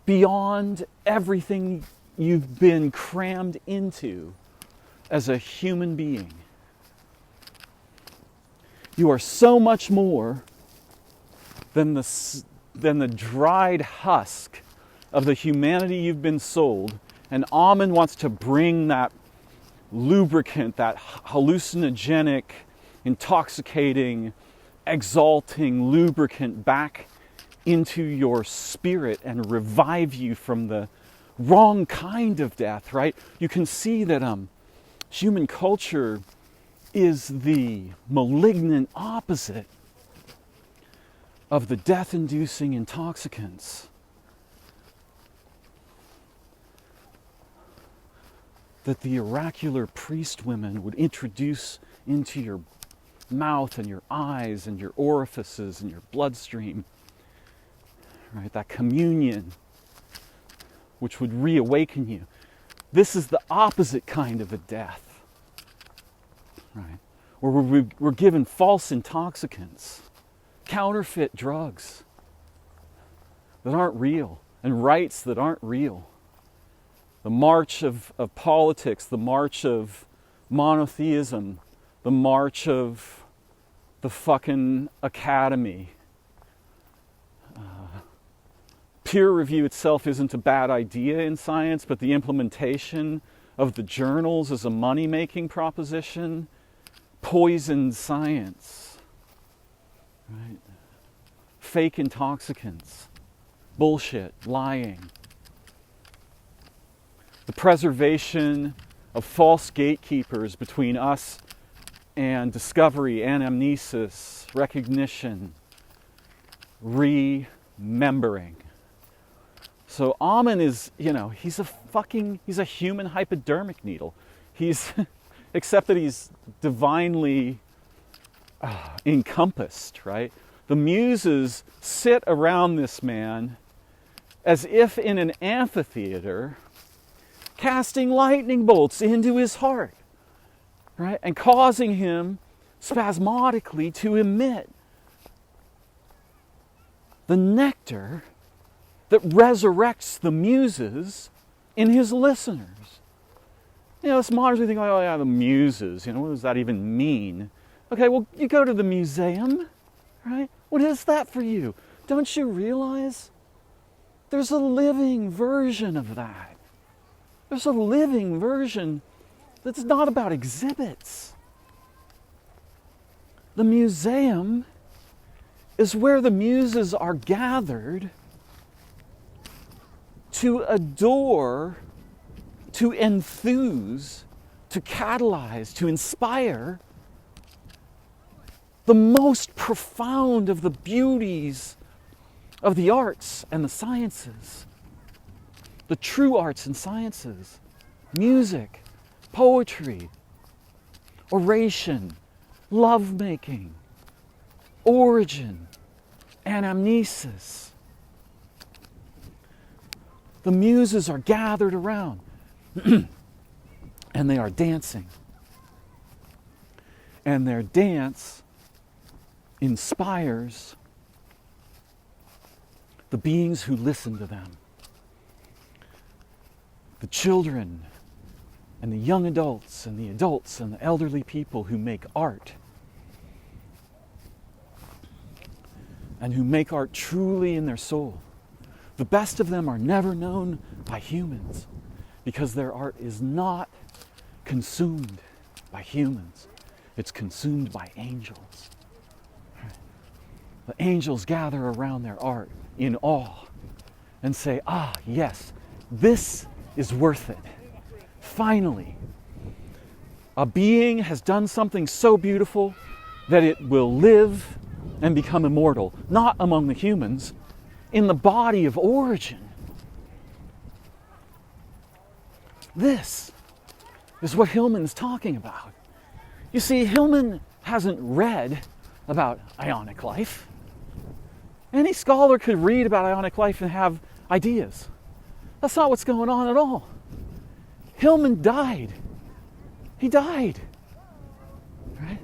beyond everything you've been crammed into as a human being. You are so much more than the dried husk of the humanity you've been sold. And Ammon wants to bring that lubricant, that hallucinogenic, intoxicating, exalting lubricant back into your spirit and revive you from the wrong kind of death, right? You can see that human culture is the malignant opposite of the death-inducing intoxicants that the oracular priest women would introduce into your mouth and your eyes and your orifices and your bloodstream, right? That communion which would reawaken you. This is the opposite kind of a death, right? Where we're given false intoxicants, counterfeit drugs that aren't real, and rites that aren't real. The march of politics, the march of monotheism, the march of the fucking academy. Peer review itself isn't a bad idea in science, but the implementation of the journals as a money-making proposition poisoned science. Right? Fake intoxicants, bullshit, lying. The preservation of false gatekeepers between us and discovery, anamnesis, recognition, remembering. So Ammon is, he's a human hypodermic needle. He's, except that he's divinely encompassed, right? The Muses sit around this man as if in an amphitheater, casting lightning bolts into his heart, right? And causing him spasmodically to emit the nectar that resurrects the Muses in his listeners. Us moderns, we think, oh yeah, the Muses, what does that even mean? Okay, well, you go to the museum, right? What is that for you? Don't you realize there's a living version of that? There's a living version that's not about exhibits. The museum is where the Muses are gathered to adore, to enthuse, to catalyze, to inspire the most profound of the beauties of the arts and the sciences. The true arts and sciences. Music, poetry, oration, lovemaking, origin, anamnesis. The Muses are gathered around and they are dancing. And their dance inspires the beings who listen to them. The children and the young adults and the elderly people who make art and who make art truly in their soul. The best of them are never known by humans because their art is not consumed by humans. It's consumed by angels. The angels gather around their art in awe and say, ah, yes, this is worth it. Finally, a being has done something so beautiful that it will live and become immortal, not among the humans, in the body of origin. This is what Hillman's talking about. You see, Hillman hasn't read about Ionic life. Any scholar could read about Ionic life and have ideas. That's not what's going on at all. Hillman died. He died. Right?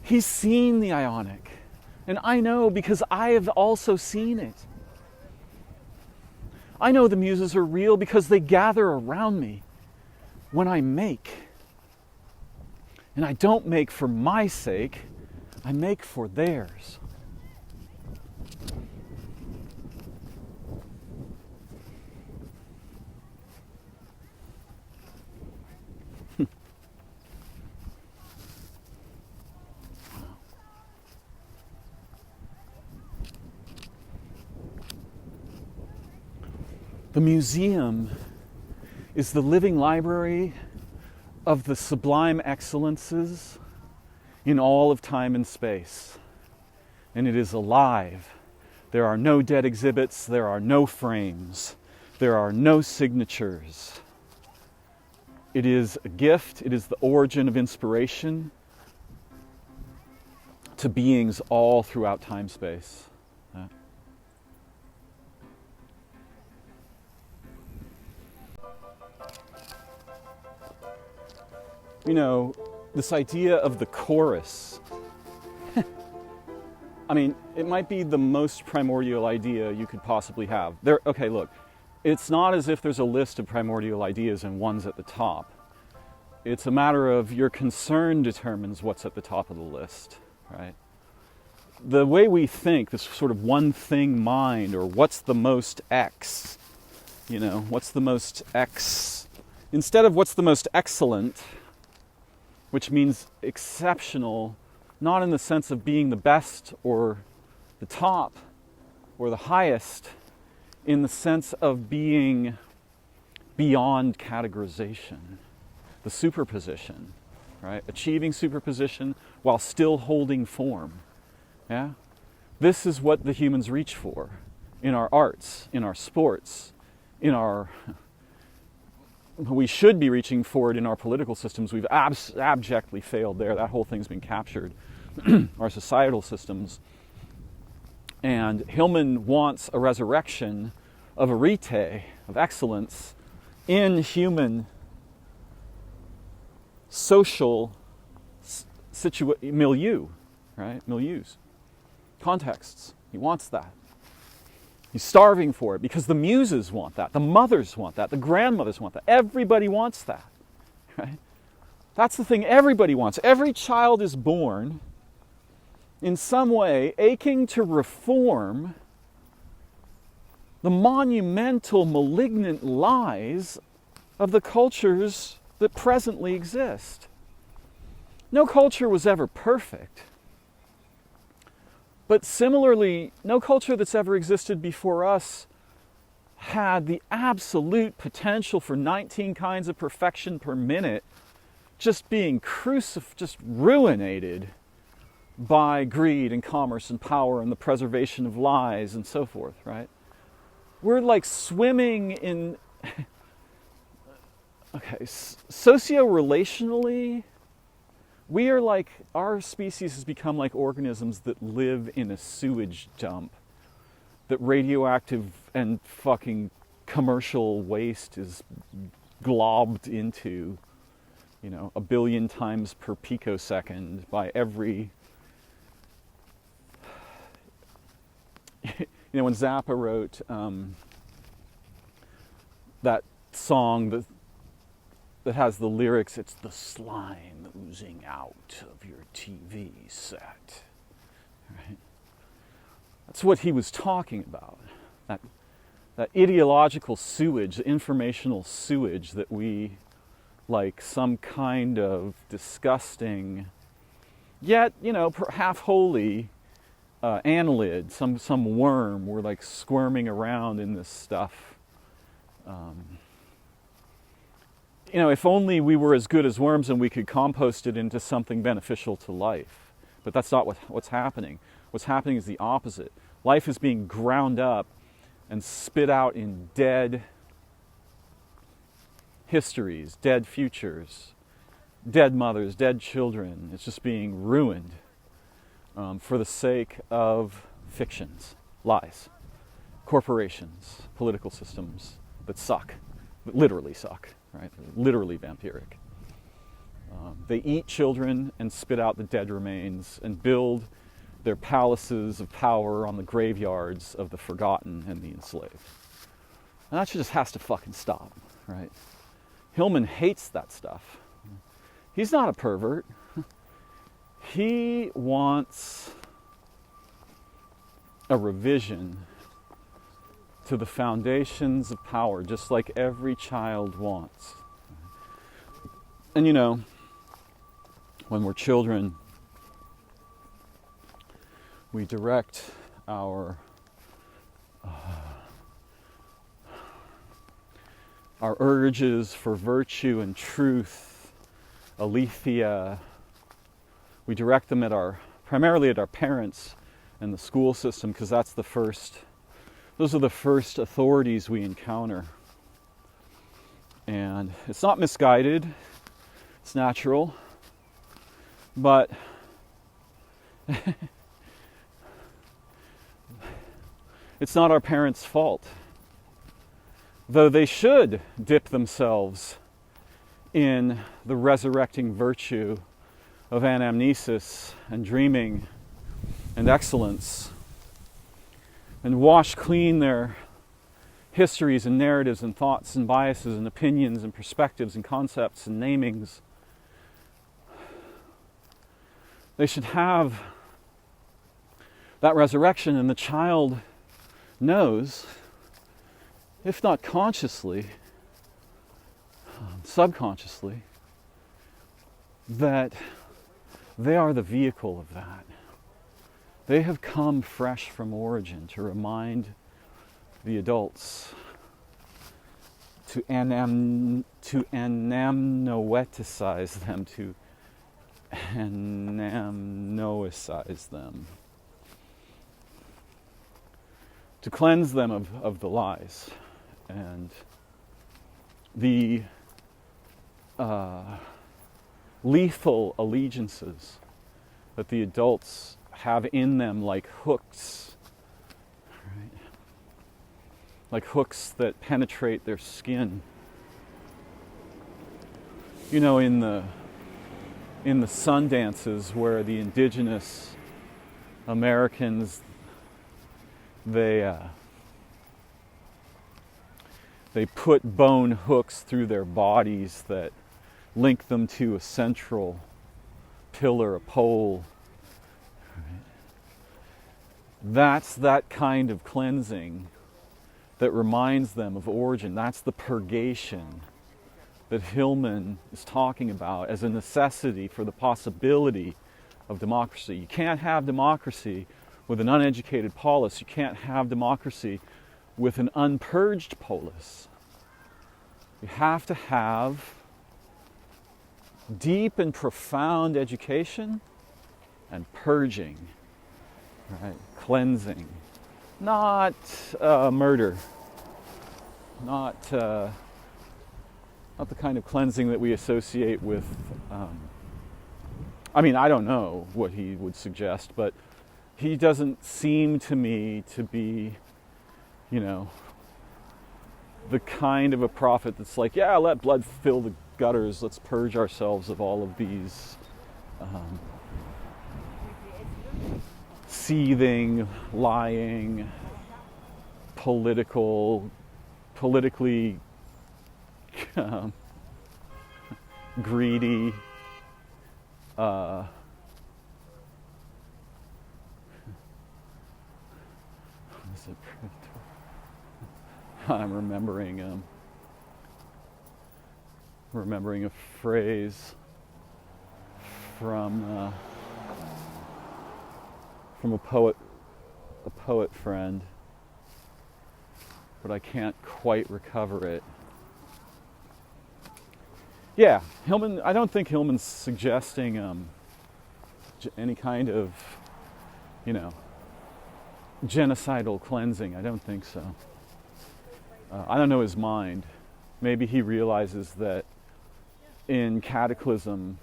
He's seen the Ionic. And I know because I have also seen it. I know the Muses are real because they gather around me when I make. And I don't make for my sake, I make for theirs. The museum is the living library of the sublime excellences in all of time and space. And it is alive. There are no dead exhibits, there are no frames, there are no signatures. It is a gift, it is the origin of inspiration to beings all throughout time-space. You know, this idea of the chorus, I mean, it might be the most primordial idea you could possibly have. Okay, look, it's not as if there's a list of primordial ideas and one's at the top. It's a matter of your concern determines what's at the top of the list, right? The way we think, this sort of one thing mind, or what's the most X, you know, what's the most X, instead of what's the most excellent, which means exceptional, not in the sense of being the best or the top or the highest, in the sense of being beyond categorization, the superposition, right? Achieving superposition while still holding form. Yeah? This is what the humans reach for in our arts, in our sports, in our... We should be reaching for it in our political systems. We've abjectly failed there. That whole thing's been captured. Our societal systems. And Hillman wants a resurrection of arete, of excellence, in human social milieu, right? Milieus, contexts. He wants that. He's starving for it because the Muses want that, the mothers want that, the grandmothers want that. Everybody wants that, right? That's the thing everybody wants. Every child is born in some way aching to reform the monumental, malignant lies of the cultures that presently exist. No culture was ever perfect. But similarly, no culture that's ever existed before us had the absolute potential for 19 kinds of perfection per minute just being just ruinated by greed and commerce and power and the preservation of lies and so forth, right? We're like swimming in... Okay, socio-relationally, we are like, our species has become like organisms that live in a sewage dump, that radioactive and fucking commercial waste is globbed into, you know, 1 billion times per picosecond by every... You know, when Zappa wrote that song, that has the lyrics, it's the slime oozing out of your TV set. Right? That's what he was talking about. That ideological sewage, the informational sewage that we, like some kind of disgusting, yet, half holy annelid, some worm, we're like squirming around in this stuff. If only we were as good as worms and we could compost it into something beneficial to life. But that's not what's happening. What's happening is the opposite. Life is being ground up and spit out in dead histories, dead futures, dead mothers, dead children. It's just being ruined for the sake of fictions, lies, corporations, political systems that suck, that literally suck, right? They're literally vampiric. They eat children and spit out the dead remains and build their palaces of power on the graveyards of the forgotten and the enslaved. And that just has to fucking stop, right? Hillman hates that stuff. He's not a pervert. He wants a revision to the foundations of power, just like every child wants. And when we're children, we direct our urges for virtue and truth, aletheia. We direct them primarily at our parents and the school system, because those are the first authorities we encounter. And it's not misguided, it's natural, but it's not our parents' fault. Though they should dip themselves in the resurrecting virtue of anamnesis and dreaming and excellence, and wash clean their histories and narratives and thoughts and biases and opinions and perspectives and concepts and namings. They should have that resurrection, and the child knows, if not consciously, subconsciously, that they are the vehicle of that. They have come fresh from origin to remind the adults, to anamnoeticize them, to anamnoicize them, to cleanse them of the lies and the lethal allegiances that the adults have in them, like hooks, right? Like hooks that penetrate their skin. In the sun dances where the indigenous Americans, they put bone hooks through their bodies that link them to a central pillar, a pole. That's that kind of cleansing that reminds them of origin. That's the purgation that Hillman is talking about as a necessity for the possibility of democracy. You can't have democracy with an uneducated polis. You can't have democracy with an unpurged polis. You have to have deep and profound education and purging, right? Cleansing, not murder, not the kind of cleansing that we associate with. I don't know what he would suggest, but he doesn't seem to me to be, the kind of a prophet that's like, yeah, let blood fill the gutters, let's purge ourselves of all of these seething, lying, politically greedy, I'm remembering a phrase from a poet friend, but I can't quite recover it. Yeah, Hillman. I don't think Hillman's suggesting any kind of, genocidal cleansing. I don't think so. I don't know his mind. Maybe he realizes that in cataclysm,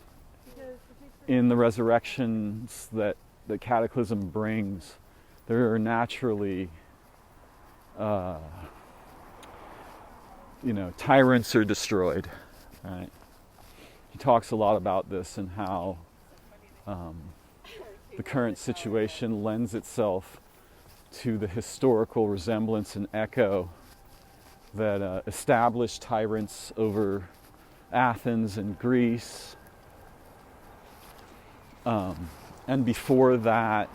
in the resurrections that the cataclysm brings, there are naturally, tyrants are destroyed, right? He talks a lot about this and how the current situation lends itself to the historical resemblance and echo that established tyrants over Athens and Greece, and before that,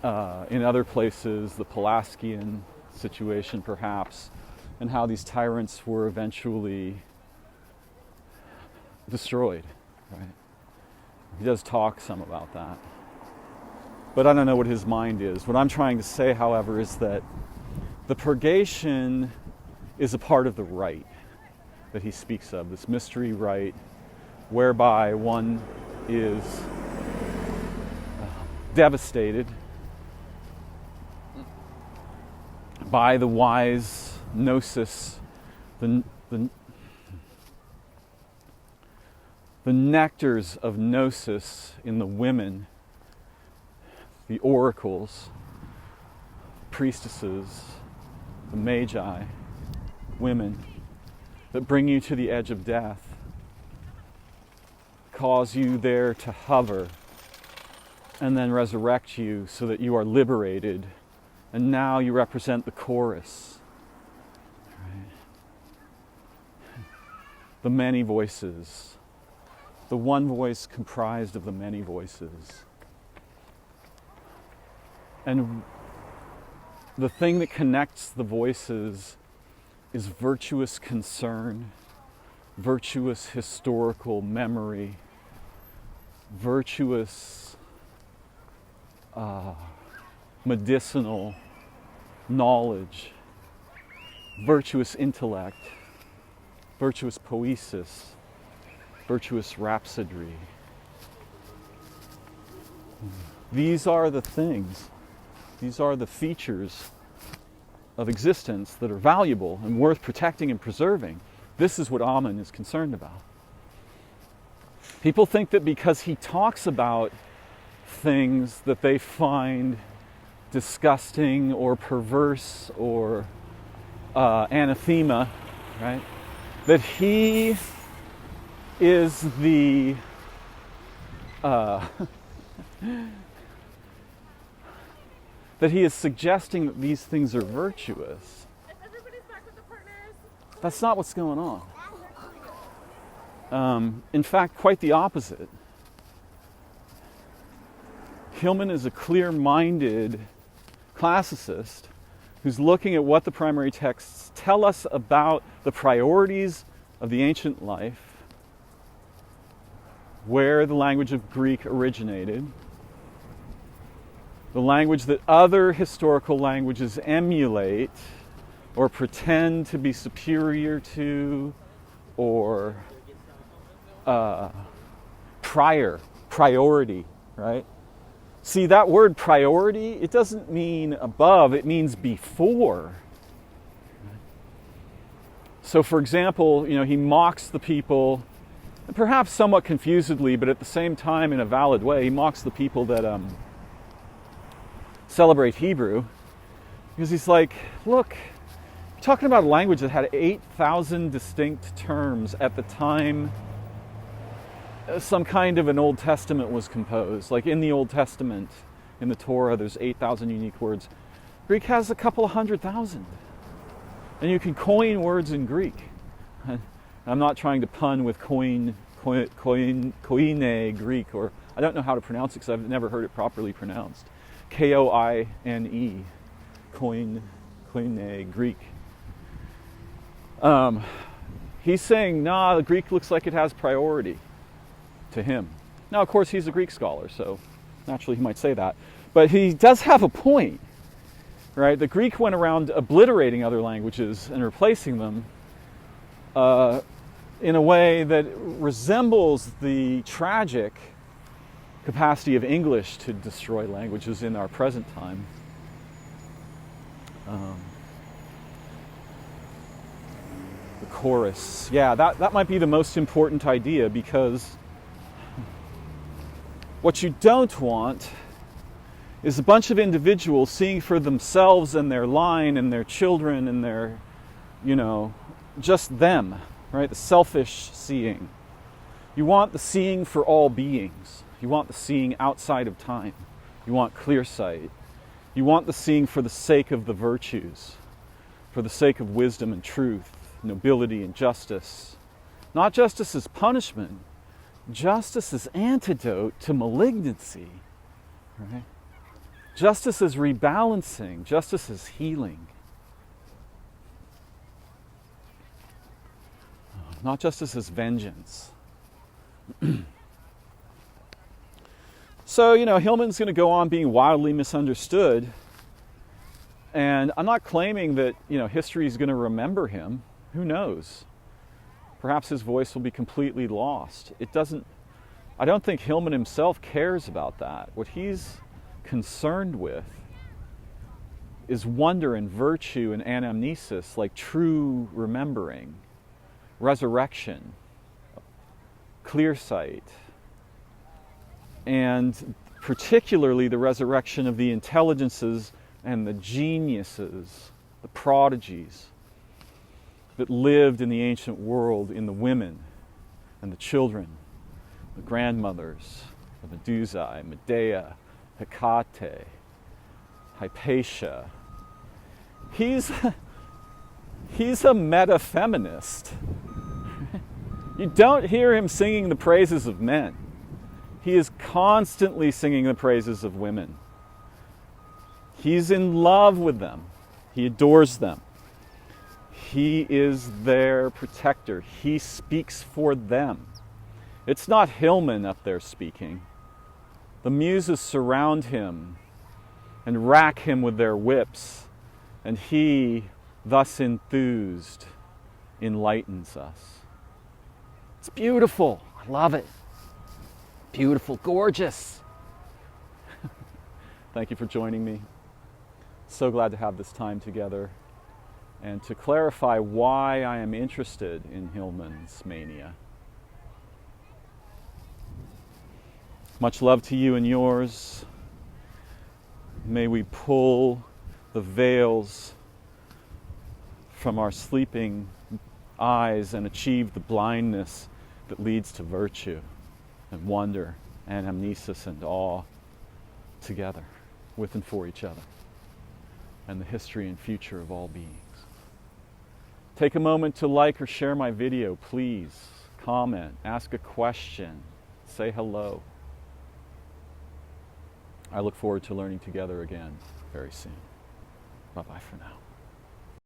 in other places, the Pelasgian situation perhaps, and how these tyrants were eventually destroyed, right? He does talk some about that. But I don't know what his mind is. What I'm trying to say, however, is that the purgation is a part of the rite that he speaks of, this mystery rite whereby one is devastated by the wise gnosis, the nectars of gnosis in the women, the oracles, priestesses, the magi, women that bring you to the edge of death, cause you there to hover, and then resurrect you so that you are liberated, and now you represent the chorus, right? The many voices, the one voice comprised of the many voices. And the thing that connects the voices is virtuous concern, virtuous historical memory, virtuous medicinal knowledge, virtuous intellect, virtuous poesis, virtuous rhapsody. These are the things, these are the features of existence that are valuable and worth protecting and preserving. This is what Ammon is concerned about. People think that because he talks about things that they find disgusting or perverse or anathema, right, that he is the that he is suggesting that these things are virtuous. If everybody's back with the partners. That's not what's going on. In fact, quite the opposite. Hillman is a clear-minded classicist who's looking at what the primary texts tell us about the priorities of the ancient life, where the language of Greek originated, the language that other historical languages emulate or pretend to be superior to, or priority, right? See, that word priority, it doesn't mean above, it means before. So for example, he mocks the people, perhaps somewhat confusedly, but at the same time in a valid way, he mocks the people that celebrate Hebrew, because he's like, look, you're talking about a language that had 8,000 distinct terms at the time some kind of an Old Testament was composed. Like in the Old Testament, in the Torah, there's 8,000 unique words. Greek has a couple of 100,000. And you can coin words in Greek. I'm not trying to pun with koine Greek, or I don't know how to pronounce it because I've never heard it properly pronounced. Koine, koine Greek. He's saying, nah, the Greek looks like it has priority to him. Now, of course, he's a Greek scholar, so naturally he might say that. But he does have a point, right? The Greek went around obliterating other languages and replacing them in a way that resembles the tragic capacity of English to destroy languages in our present time. The chorus. Yeah, that might be the most important idea, because what you don't want is a bunch of individuals seeing for themselves and their line and their children and their, just them, right? The selfish seeing. You want the seeing for all beings. You want the seeing outside of time. You want clearsight. You want the seeing for the sake of the virtues, for the sake of wisdom and truth, nobility and justice. Not justice as punishment, justice as antidote to malignancy, right? Justice as rebalancing, justice as healing. Not justice as vengeance. So, Hillman's going to go on being wildly misunderstood. And I'm not claiming that, history is going to remember him. Who knows? Perhaps his voice will be completely lost. I don't think Hillman himself cares about that. What he's concerned with is wonder and virtue and anamnesis, like true remembering, resurrection, clearsight, and particularly the resurrection of the intelligences and the geniuses, the prodigies that lived in the ancient world, in the women and the children, the grandmothers, the Medusae, Medea, Hecate, Hypatia. He's a meta-feminist. You don't hear him singing the praises of men. He is constantly singing the praises of women. He's in love with them. He adores them. He is their protector. He speaks for them. It's not Hillman up there speaking. The Muses surround him and rack him with their whips, and he, thus enthused, enlightens us. It's beautiful. I love it. Beautiful, gorgeous. Thank you for joining me. So glad to have this time together and to clarify why I am interested in Hillman's mania. Much love to you and yours. May we pull the veils from our sleeping eyes and achieve the blindness that leads to virtue and wonder, anamnesis and awe together, with and for each other, and the history and future of all beings. Take a moment to like or share my video, please. Comment, ask a question, say hello. I look forward to learning together again very soon. Bye-bye for now.